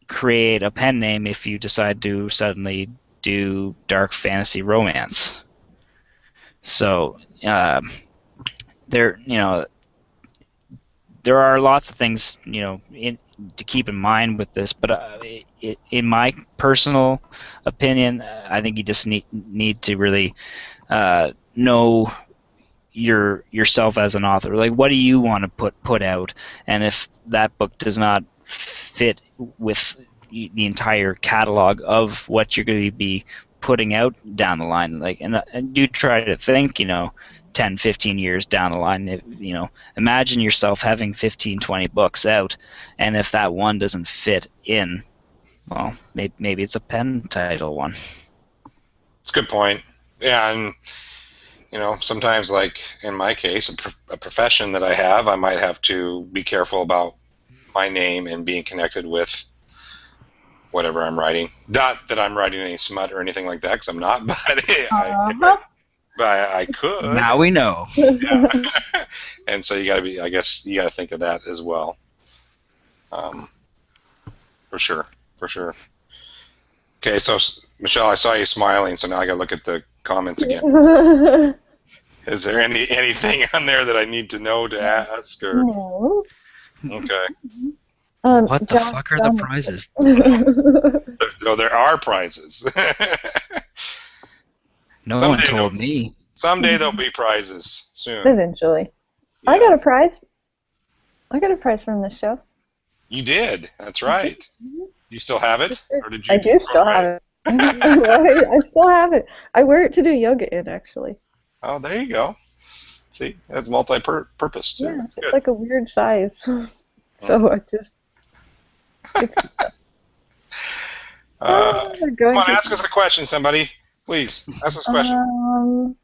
create a pen name if you decide to suddenly do dark fantasy romance. So there are lots of things to keep in mind with this, but in my personal opinion, I think you just need to really know yourself as an author. Like, what do you want to put out? And if that book does not fit with the entire catalog of what you're going to be putting out down the line, like, and do try to think, 10, 15 years down the line, imagine yourself having 15, 20 books out, and if that one doesn't fit in, well, maybe it's a pen title one. It's a good point. Yeah, and sometimes, like in my case, a profession that I have, I might have to be careful about my name and being connected with whatever I'm writing. Not that I'm writing any smut or anything like that, because I'm not, but I could. Now we know. Yeah. And so I guess you got to think of that as well. For sure. Okay, so Michelle, I saw you smiling, so now I got to look at the comments again. Is there anything on there that I need to know to ask? Or? No. Okay. What the fuck are the prizes? No, there are prizes. No one told me. Someday there'll be prizes soon. Eventually. Yeah. I got a prize. I got a prize from this show. You did. That's right. You still have it, or did you? I do still have it. I still have it. I wear it to do yoga in, actually. Oh, there you go. See, that's multi-purpose too. Yeah, it's like a weird size. So I just. Come on, ask us a question, somebody. Please, ask us a question.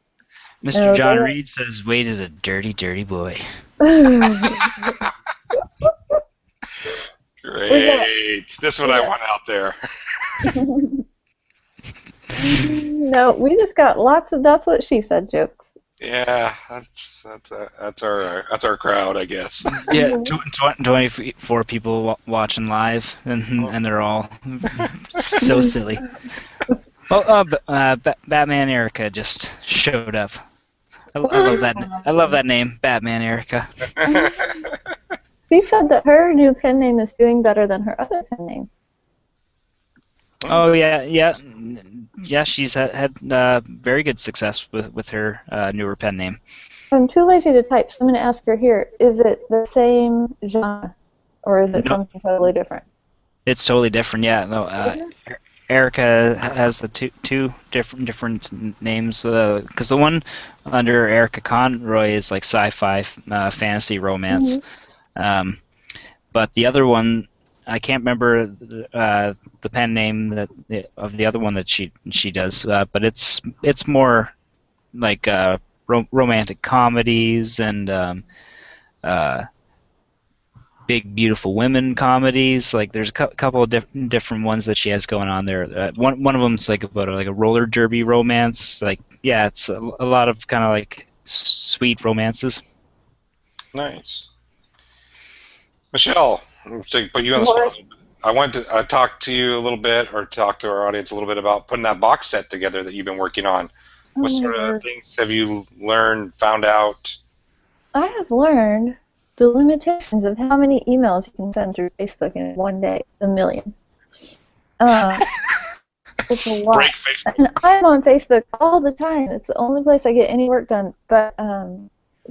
Mr. John Reed says Wade is a dirty, dirty boy. Great. This is what I want out there. No, we just got lots of "that's what she said" jokes. Yeah, that's our crowd, I guess. Yeah, 24 people watching live, and they're all so silly. Well, Batman Erica just showed up. I love that. I love that name, Batman Erica. She said that her new pen name is doing better than her other pen name. Oh yeah. She's had very good success with her newer pen name. I'm too lazy to type, so I'm going to ask her here. Is it the same genre, or is it something totally different? It's totally different. Yeah. No. Erica has the two different names, because the one under Erica Conroy is like sci-fi, fantasy, romance, but the other one, I can't remember the pen name of the other one that she does, but it's more like romantic comedies and big beautiful women comedies. Like there's a couple of different ones that she has going on there. One of them's like about a roller derby romance. Like it's a lot of kind of like sweet romances. Nice. Michelle, to put you on the spot, I wanted to talk to you a little bit, or talk to our audience a little bit about putting that box set together that you've been working on. What sort of things have you learned, found out? I have learned the limitations of how many emails you can send through Facebook in one day. 1 million. It's a lot. Break Facebook. And I'm on Facebook all the time. It's the only place I get any work done. But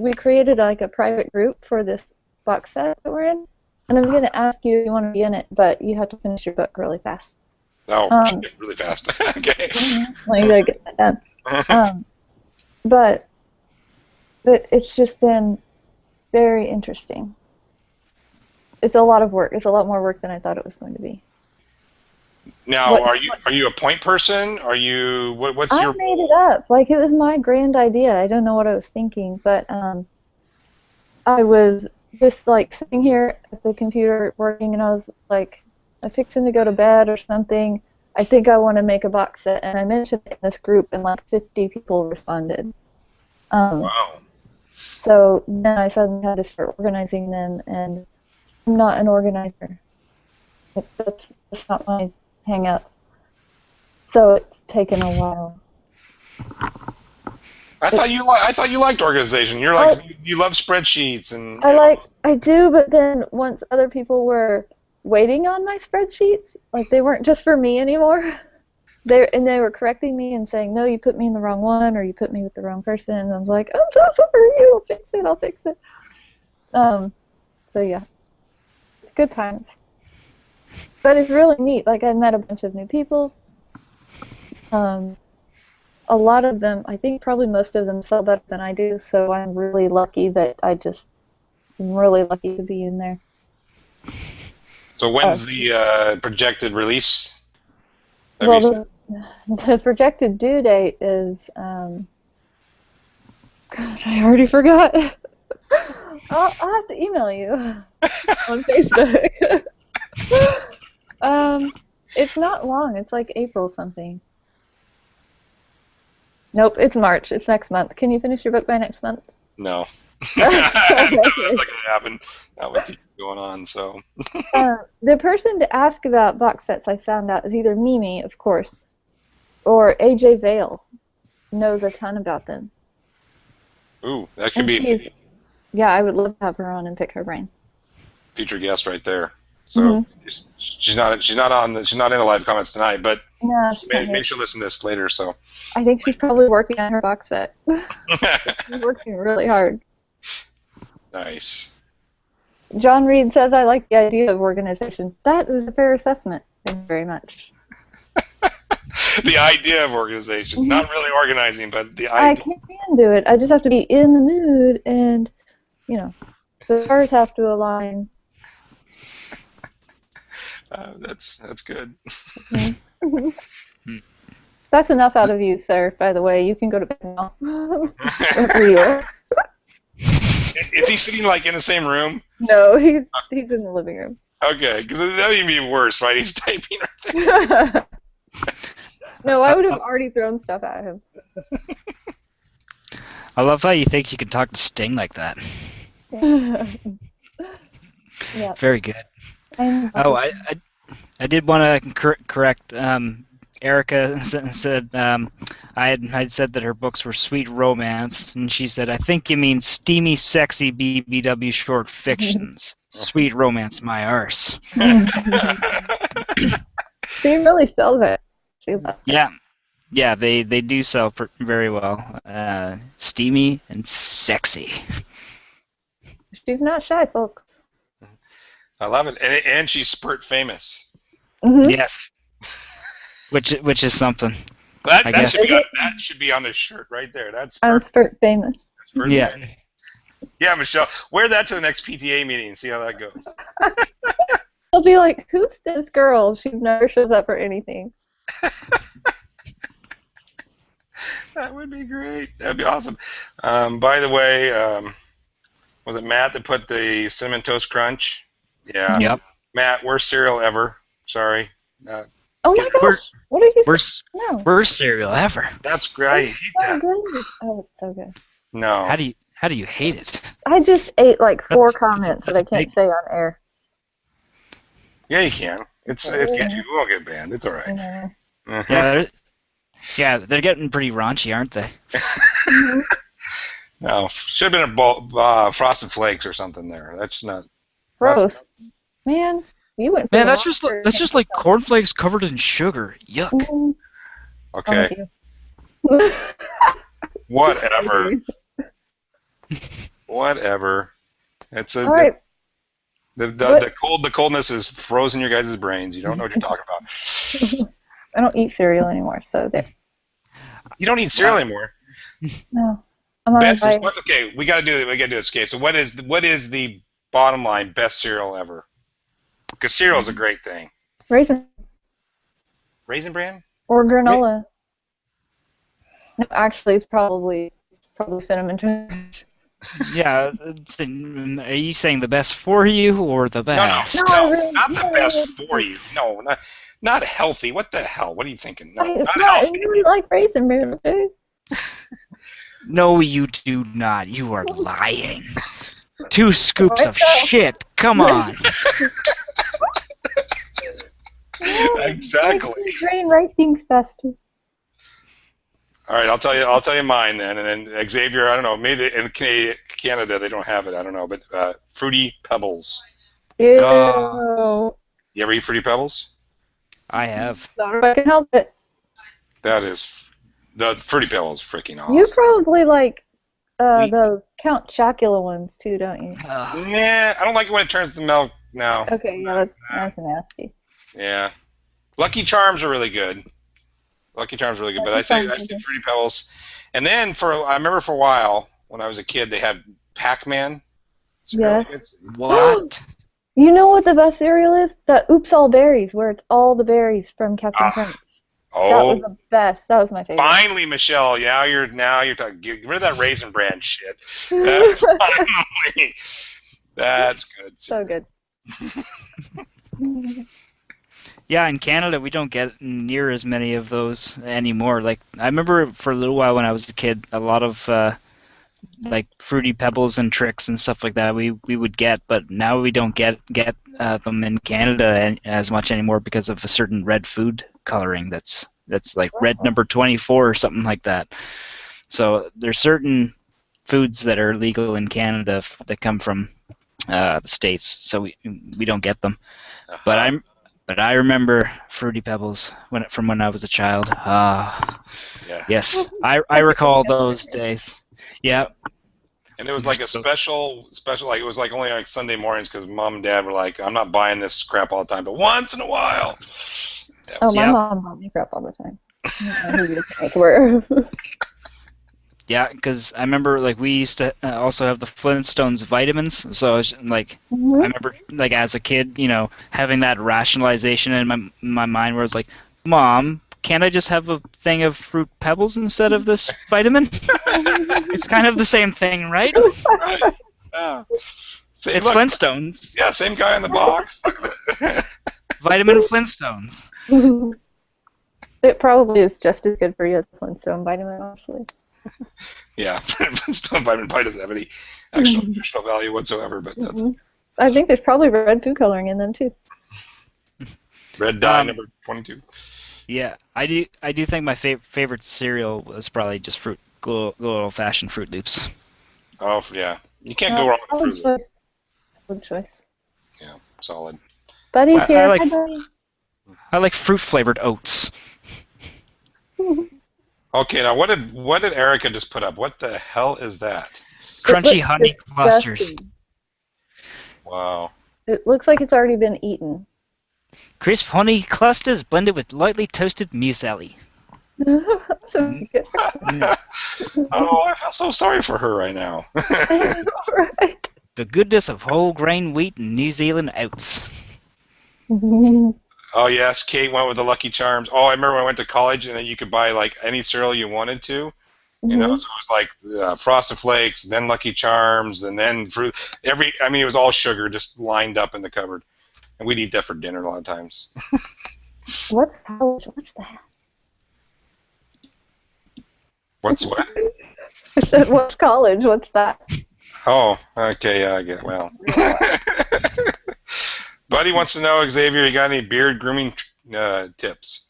we created like a private group for this box set that we're in, and I'm going to ask you if you want to be in it, but you have to finish your book really fast. Oh, really fast. Okay. Like get that done. But it's just been very interesting. It's a lot of work. It's a lot more work than I thought it was going to be. Now, are you a point person? Are you what's your? I made it up. Like, it was my grand idea. I don't know what I was thinking, but I was just like sitting here at the computer working, and I was like, I'm fixing to go to bed or something. I think I want to make a box set, and I mentioned it in this group, and like 50 people responded. Wow. So then I suddenly had to start organizing them, and I'm not an organizer. That's not my hang up. So it's taken a while. I thought you liked organization. You're like you love spreadsheets and. I do, but then once other people were waiting on my spreadsheets, like they weren't just for me anymore. They were correcting me and saying, no, you put me in the wrong one, or you put me with the wrong person. And I was like, I'm so sorry. I'll fix it. So yeah, it's good times. But it's really neat. Like, I met a bunch of new people. A lot of them, I think probably most of them sell better than I do, so I'm really lucky I'm really lucky to be in there. So when's the projected release? Well, the projected due date is, God, I already forgot. I'll have to email you on Facebook. It's not long. It's like April something. Nope, it's March. It's next month. Can you finish your book by next month? No. That's not going to happen. Not with you going on, so. The person to ask about box sets, I found out, is either Mimi, of course, or AJ Vale. Knows a ton about them. Ooh, that could be. Yeah, I would love to have her on and pick her brain. Feature guest right there. So she's not in the live comments tonight, but no, maybe she'll listen to this later. So I think she's probably working on her box set. She's working really hard. Nice. John Reed says, I like the idea of organization. That is a fair assessment. Thank you very much. The idea of organization. Not really organizing, but the idea. I can do it. I just have to be in the mood, and, the stars have to align. That's good. That's enough out of you, sir, by the way. You can go to bed now. Is he sitting like in the same room? No, he's in the living room. Okay, because that would even be worse, right? He's typing right there. No, I would have already thrown stuff at him. I love how you think you can talk to Sting like that. Yeah. Very good. Oh, I did want to correct. Erica said I had said that her books were sweet romance, and she said, I think you mean steamy, sexy BBW short fictions. Sweet romance, my arse. She really sells it. She loves it. Yeah, they do sell very well. Steamy and sexy. She's not shy, folks. I love it, and she's SPRT famous. Yes, which is something. That should be on the shirt right there. That's I'm SPRT famous. Yeah. Famous. Yeah, Michelle, wear that to the next PTA meeting and see how that goes. I'll be like, who's this girl? She never shows up for anything. That would be great. That would be awesome. By the way, was it Matt that put the Cinnamon Toast Crunch? Yeah. Yep. Matt, worst cereal ever. Sorry. Oh my gosh! What are you saying? No. Worst cereal ever. That's great. I hate that. Good. Oh, it's so good. No. How do you hate it? I just ate like 4 comments that I can't say on air. Yeah, you can. You won't get banned. It's all right. They're getting pretty raunchy, aren't they? No, should have been a Frosted Flakes or something there. That's not. Gross. Man, you went. Man, that's just like cornflakes covered in sugar. Yuck. Okay. Whatever. Whatever. It's a All right. the coldness is frozen your guys' brains. You don't know what you're talking about. I don't eat cereal anymore, so there. You don't eat cereal anymore. No. I'm on a diet. Okay, we gotta do this. Okay, so what is the bottom line best cereal ever? Because cereal is a great thing. Raisin Bran? or granola. No, actually, it's probably Cinnamon Toast. Yeah, are you saying the best for you or the best? No, not the best for you. No, not healthy. What the hell? What are you thinking? No, not healthy. I really like Raisin Bran, okay? No, you do not. You are lying. 2 scoops of shit. Come on. Exactly. Brain right things faster. All right, I'll tell you mine then, and then Xavier. I don't know. Maybe in Canada they don't have it. I don't know, but Fruity Pebbles. Ew. You ever eat Fruity Pebbles? I have. Not if I can help it. That is the Fruity Pebbles. Freaking awesome. You probably like those Count Chocula ones too, don't you? Nah, I don't like it when it turns to milk. No. Okay, yeah, that's nasty. Yeah, Lucky Charms are really good. But I say Fruity Pebbles. And then I remember for a while when I was a kid, they had Pac-Man. Yes. What? You know what the best cereal is? The Oops All Berries, where it's all the berries from Captain Crunch. Oh, that was the best. That was my favorite. Finally, Michelle. Now you're talking. Get rid of that Raisin Bran shit. Finally, that's good. So good. Yeah, in Canada we don't get near as many of those anymore. Like I remember for a little while when I was a kid, a lot of like Fruity Pebbles and Tricks and stuff like that we would get, but now we don't get them in Canada as much anymore because of a certain red food coloring that's like red number 24 or something like that. So there's certain foods that are legal in Canada that come from the States, so we don't get them. But I remember Fruity Pebbles from when I was a child. Yeah. Yes, I recall those days. Yeah. And it was like a special. Like it was like only like Sunday mornings because Mom and Dad were like, "I'm not buying this crap all the time, but once in a while." My mom bought me crap all the time. I don't know who you Yeah, because I remember like we used to also have the Flintstones vitamins. So I was, like, I remember like as a kid, having that rationalization in my mind where it's like, Mom, can't I just have a thing of Fruit Pebbles instead of this vitamin? It's kind of the same thing, right? Right. Yeah. It's Flintstones. Yeah, same guy in the box. Vitamin Flintstones. It probably is just as good for you as Flintstone vitamin, honestly. Yeah, Flintstone vitamin probably doesn't have any actual nutritional value whatsoever, but that's I think there's probably red food coloring in them too. Red dye number 22. Yeah, I do think my favorite cereal was probably just good old-fashioned Fruit Loops. Oh yeah, you can't go wrong with Fruit Loops. Good choice. Yeah, solid. Buddy's here. Hi, Buddy. I like fruit-flavored oats. Okay, now what did Erica just put up? What the hell is that? Crunchy honey clusters. Wow. It looks like it's already been eaten. Crisp honey clusters blended with lightly toasted muesli. Oh, I feel so sorry for her right now. Right. The goodness of whole grain wheat and New Zealand oats. Oh yes, Kate went with the Lucky Charms. Oh, I remember when I went to college and then you could buy like any cereal you wanted to. So it was like Frosted Flakes, then Lucky Charms, and then fruit. It was all sugar just lined up in the cupboard, and we'd eat that for dinner a lot of times. What's that? What's what? I said, what's college? What's that? Oh, okay, yeah, I get well. Buddy wants to know, Xavier, you got any beard grooming tips?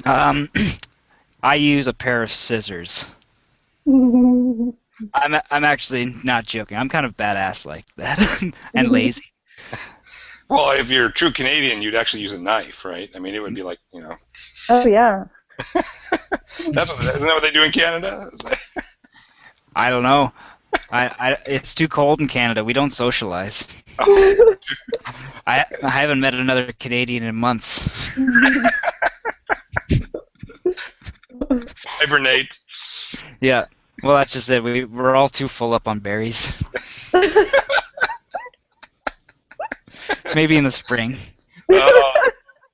I use a pair of scissors. I'm actually not joking. I'm kind of badass like that and lazy. Well, if you're a true Canadian, you'd actually use a knife, right? I mean, it would be like, Oh yeah. Isn't that what they do in Canada? I don't know. It's too cold in Canada. We don't socialize. I haven't met another Canadian in months. Hibernate. Yeah. Well, that's just it. We're all too full up on berries. Maybe in the spring.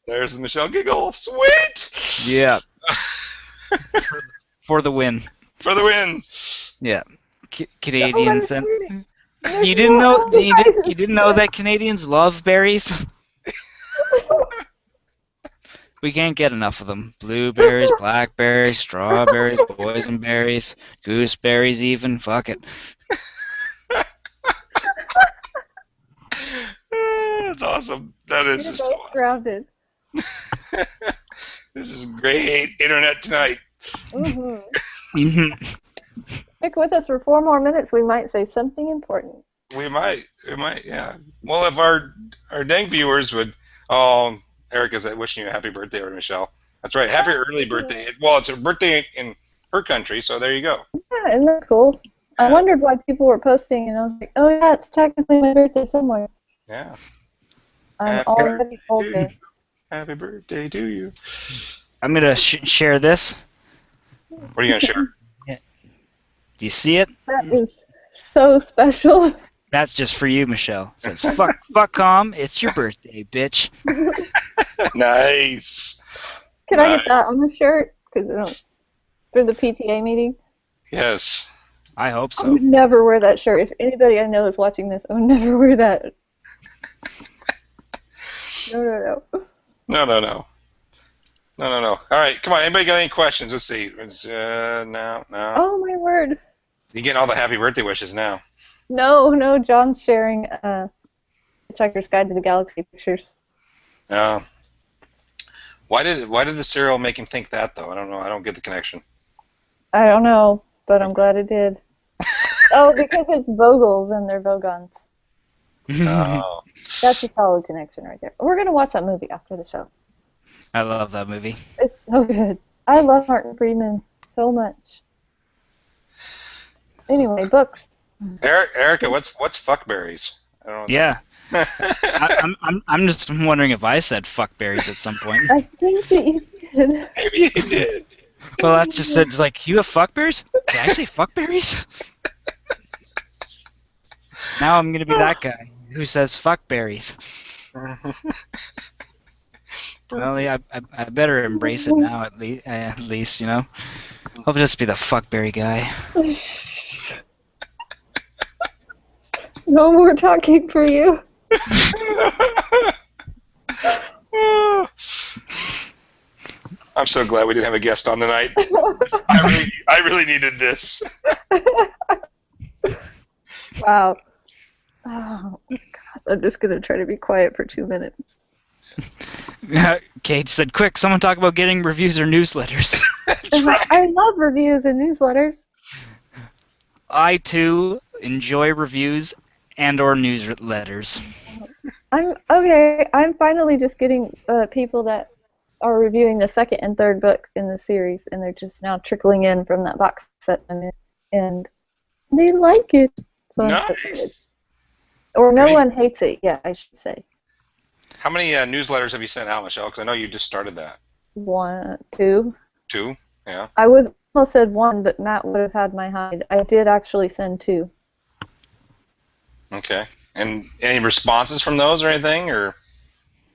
There's the Michelle giggle. Sweet. Yeah. For the win. For the win. Yeah. Canadians and you didn't know you didn't know that Canadians love berries? We can't get enough of them. Blueberries, blackberries, strawberries, boysenberries, gooseberries even. Fuck it. That's awesome. That is You're just both awesome. grounded. This is great internet tonight. Mm-hmm. Stick with us for 4 more minutes. We might say something important. We might, yeah. Well, if our dang viewers would, oh, Erica's wishing you a happy birthday, or Michelle. That's right, happy early birthday. Well, it's her birthday in her country, so there you go. Yeah, isn't that cool? I wondered why people were posting, and I was like, oh yeah, it's technically my birthday somewhere. Yeah. I'm already older. Happy birthday to you. I'm gonna share this. What are you gonna share? Do you see it? That is so special. That's just for you, Michelle. It says, fuck com, it's your birthday, bitch. Nice. Can I get that on the shirt? Because for the PTA meeting. Yes. I hope I so. would never wear that shirt. If anybody I know is watching this, I would never wear that. No. No. All right, come on. Anybody got any questions? Let's see. No. Oh my word. You're getting all the happy birthday wishes now. No. John's sharing Hitchhiker's Guide to the Galaxy pictures. Why did the cereal make him think that though? I don't know. I don't get the connection. I don't know, but I'm glad it did. Oh, because it's Vogels and they're Vogons. Oh. That's a solid connection right there. We're gonna watch that movie after the show. I love that movie. It's so good. I love Martin Freeman so much. Anyway, books. Erica, what's fuckberries? I don't know. Yeah. I'm just wondering if I said fuckberries at some point. I think that you did. Maybe you did. Well, that's just it's like, you have fuckberries? Did I say fuckberries? Now I'm gonna be that guy who says fuckberries. Well, yeah, I better embrace it now at least, you know. I'll just be the fuckberry guy. No more talking for you. I'm so glad we didn't have a guest on tonight. I really needed this. Wow. Oh, God. I'm just going to try to be quiet for 2 minutes. Kate said, quick, someone talk about getting reviews or newsletters. That's right. I love reviews and newsletters. I, too, enjoy reviews and or newsletters. I'm finally just getting people that are reviewing the second and third books in the series, and they're just now trickling in from that box set I'm in, and they like it. So Nice. Or no one hates it, yeah, I should say. How many newsletters have you sent out, Michelle? Because I know you just started that. 1, 2. 2? Yeah. I would almost said 1, but Matt would have had my hide. I did actually send 2. Okay. And any responses from those or anything? Or have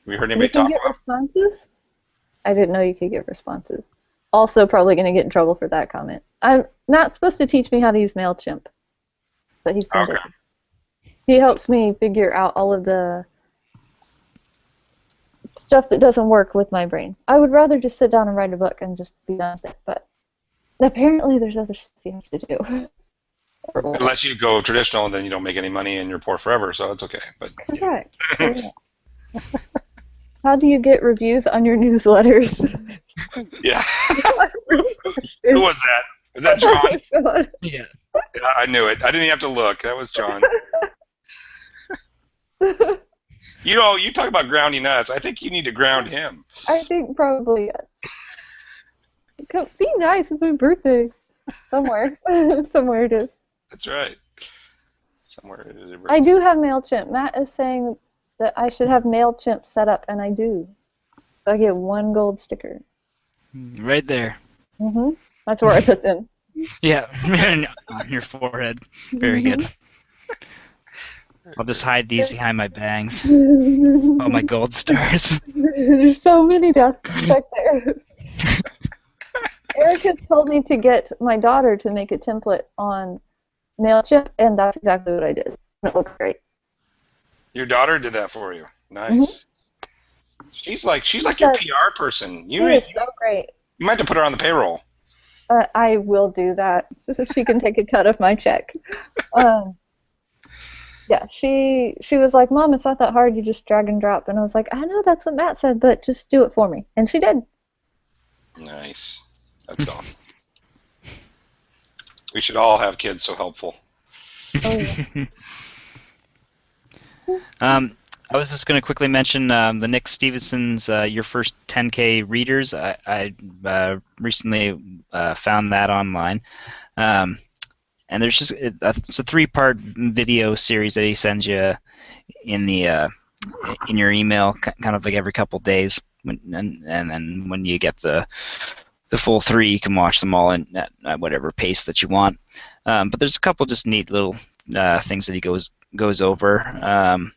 you heard anybody You can talk get about? responses? I didn't know you could get responses. Also probably going to get in trouble for that comment. I'm not supposed to teach me how to use MailChimp. But he's been busy. He helps me figure out all of the stuff that doesn't work with my brain. I would rather just sit down and write a book and just be done with it, but apparently there's other stuff you have to do. Unless you go traditional and then you don't make any money and you're poor forever, so it's okay. But That's right. How do you get reviews on your newsletters? yeah. Who was that? Was that John? Oh, God. Yeah. Yeah, I knew it. I didn't even have to look. That was John. You know, you talk about grounding nuts. I think you need to ground him. I think probably yes. Be nice. It's my birthday. Somewhere. Somewhere it is. That's right. somewhere? Is it I do have MailChimp. Matt is saying that I should have MailChimp set up, and I do. So I get 1 gold sticker. Right there. That's where I put them. Yeah, on your forehead. Very good. I'll just hide these behind my bangs. All my gold stars. There's so many back there. Eric has told me to get my daughter to make a template on MailChimp, and that's exactly what I did. It looked great. Your daughter did that for you. Nice. She's like your PR person. She is so great. You might have to put her on the payroll. I will do that so she can take a cut of my check. Yeah, she was like, Mom, it's not that hard. You just drag and drop. And I was like, I know that's what Matt said, but just do it for me. And she did. Nice. That's awesome. We should all have kids so helpful. Oh, yeah. I was just going to quickly mention the Nick Stevenson's Your First 10K Readers. I recently found that online. And there's just it's a 3-part video series that he sends you in the in your email, kind of like every couple days. And then when you get the full 3, you can watch them all in at whatever pace that you want. But there's a couple just neat little things that he goes over.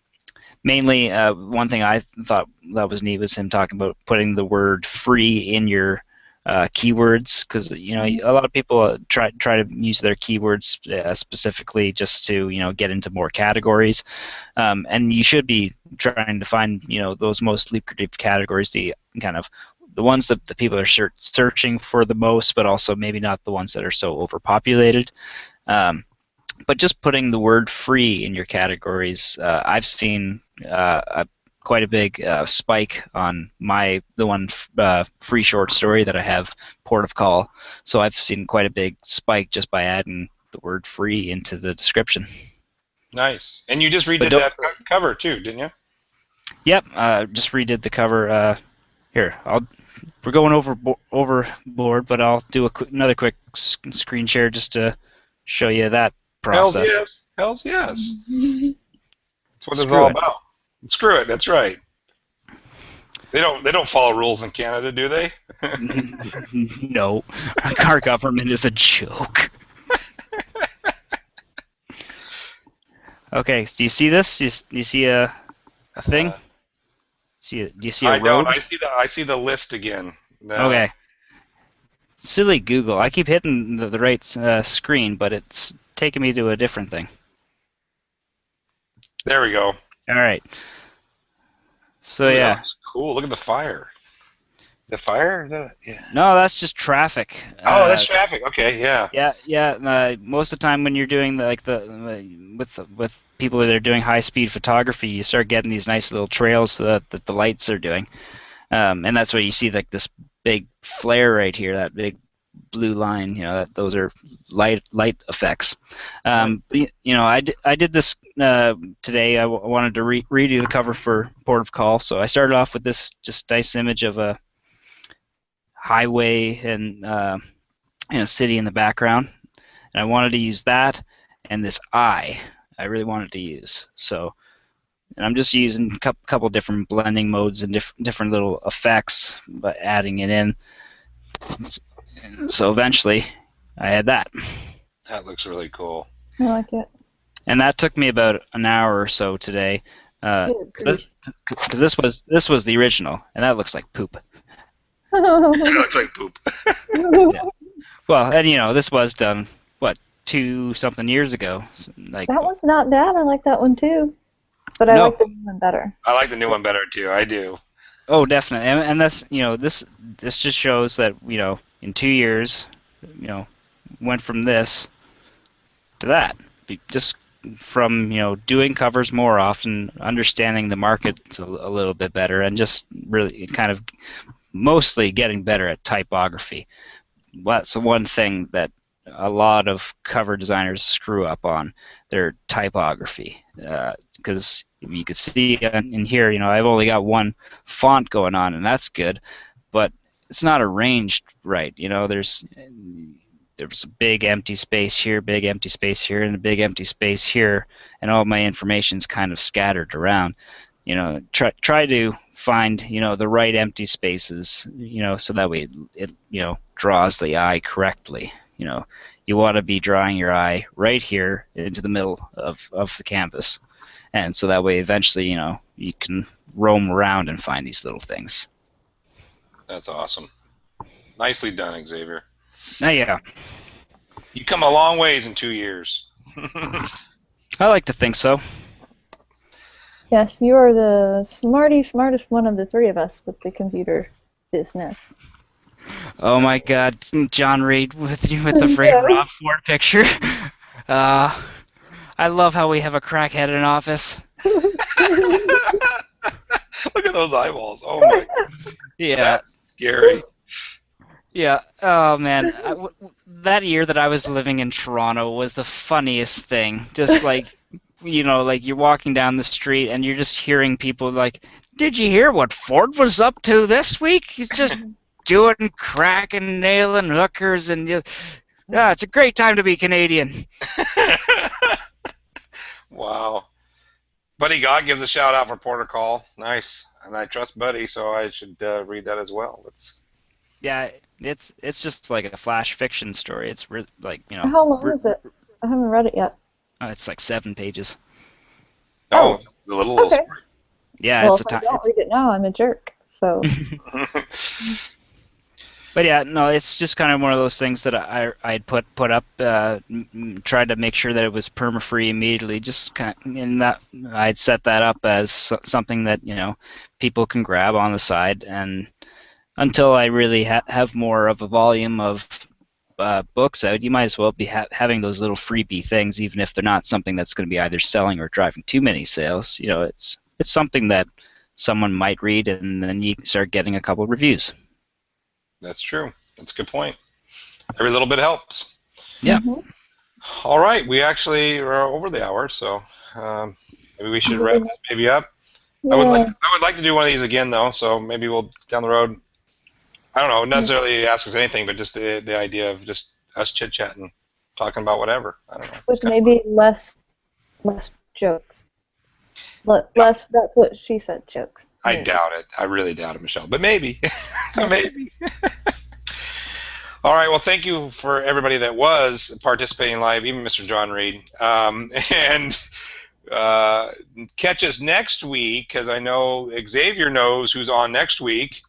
Mainly, one thing I thought that was neat was him talking about putting the word "free" in your keywords, because a lot of people try to use their keywords specifically just to get into more categories, and you should be trying to find those most lucrative categories, the ones that the people are searching for the most, but also maybe not the ones that are so overpopulated. But just putting the word "free" in your categories, I've seen quite a big spike on the one free short story that I have, Port of Call. So I've seen quite a big spike just by adding the word "free" into the description. Nice. And you just redid that cover too, didn't you? Yep. Just redid the cover. Here, we're going overboard, but I'll do another quick screen share just to show you that process. Hells yes. That's what it's all about. Screw it. That's right. They don't follow rules in Canada, do they? No, our government is a joke. Okay, do you see this? Do you see a thing? Do you see a road? I don't. I see the list again. No. Okay. Silly Google. I keep hitting the right screen, but it's taking me to a different thing. There we go. All right. So yeah. That's cool. Look at the fire. Is that fire? Is that yeah. No, that's just traffic. Oh, that's traffic. Okay, yeah. Yeah. Most of the time when you're doing with people that are doing high-speed photography, you start getting these nice little trails that the lights are doing, and that's where you see like this big flare right here, that big blue line. Those are light effects. I did this today. I wanted to redo the cover for Port of Call, so I started off with this just nice image of a highway and a city in the background, and I wanted to use that and this eye. I really wanted to use and I'm just using a couple different blending modes and different little effects, but adding it in. So eventually, I had that. That looks really cool. I like it. And that took me about an hour or so today, because this was the original, and that looks like poop. It looks like poop. Yeah. Well, and this was done 2-something years ago. Like that one's not bad. I like that one too, but I like the new one better. I like the new one better too. I do. Oh, definitely, and that's this just shows that in 2 years, went from this to that. Just from doing covers more often, understanding the market a little bit better, and just really kind of mostly getting better at typography. That's the one thing that a lot of cover designers screw up on, their typography, because you could see in here, I've only got one font going on, and that's good, but it's not arranged right. There's there was a big empty space here, big empty space here, and a big empty space here, and all my information's kind of scattered around. Try to find the right empty spaces, so that way it draws the eye correctly. You want to be drawing your eye right here into the middle of the canvas, and so that way eventually you can roam around and find these little things. That's awesome. Nicely done, Xavier. Yeah. You come a long ways in 2 years. I like to think so. Yes, you are the smartest one of the three of us with the computer business. Oh my God, John Reed with the friggin' Rob Ford picture. I love how we have a crackhead in office. Look at those eyeballs. Oh my. Yeah. That's scary. Yeah. Oh man, that year that I was living in Toronto was the funniest thing. Just like, like you're walking down the street and you're just hearing people like, "Did you hear what Ford was up to this week? He's just doing crack and nailing hookers and yeah, it's a great time to be Canadian." Wow. Buddy God gives a shout out for Porter Call. Nice. And I trust Buddy, so I should read that as well. Yeah, it's just like a flash fiction story. It's really like How long is it? I haven't read it yet. It's like 7 pages. Oh, the little okay. story. Yeah, well, it's if I don't read it now, I'm a jerk. So. But yeah, no, it's just kind of one of those things that I'd put up, tried to make sure that it was perma-free immediately. Just kind of, and that I'd set that up as something that people can grab on the side, and until I really have more of a volume of books out, you might as well be having those little freebie things, even if they're not something that's going to be either selling or driving too many sales. It's something that someone might read, and then you start getting a couple of reviews. That's true. That's a good point. Every little bit helps. Yeah. Mm-hmm. All right. We actually are over the hour, so maybe we should wrap this baby up. Yeah. I would like to do one of these again, though, so maybe we'll, down the road, I don't know, necessarily ask us anything, but just the idea of just us chit-chatting, talking about whatever. I don't know. With maybe less jokes. Less, that's what she said, jokes. I doubt it. I really doubt it, Michelle. But maybe. Maybe. All right. Well, thank you for everybody that was participating live, even Mr. John Reed. And catch us next week, because I know Xavier knows who's on next week.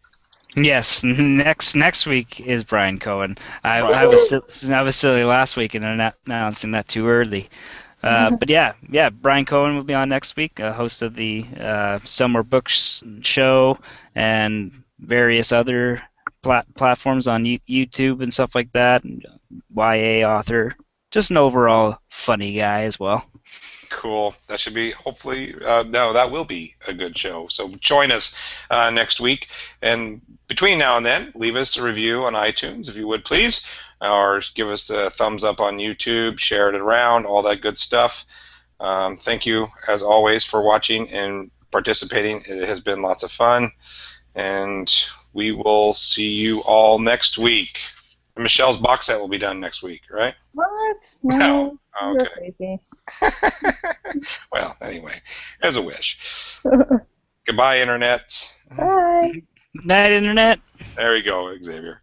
Yes, next week is Brian Cohen. I was silly last week in announcing that too early. But yeah, Brian Cohen will be on next week, host of the Somewhere Books show and various other platforms on YouTube and stuff like that. YA author, just an overall funny guy as well. Cool. That should be, hopefully, no, that will be a good show. So join us next week. And between now and then, leave us a review on iTunes, if you would, please. Or give us a thumbs up on YouTube, share it around, all that good stuff. Thank you, as always, for watching and participating. It has been lots of fun. And we will see you all next week. Michelle's box set will be done next week, right? What? No. Oh, You're okay. crazy. Well, anyway, as a wish. Goodbye, Internet. Bye. Night, Internet. There you go, Xavier.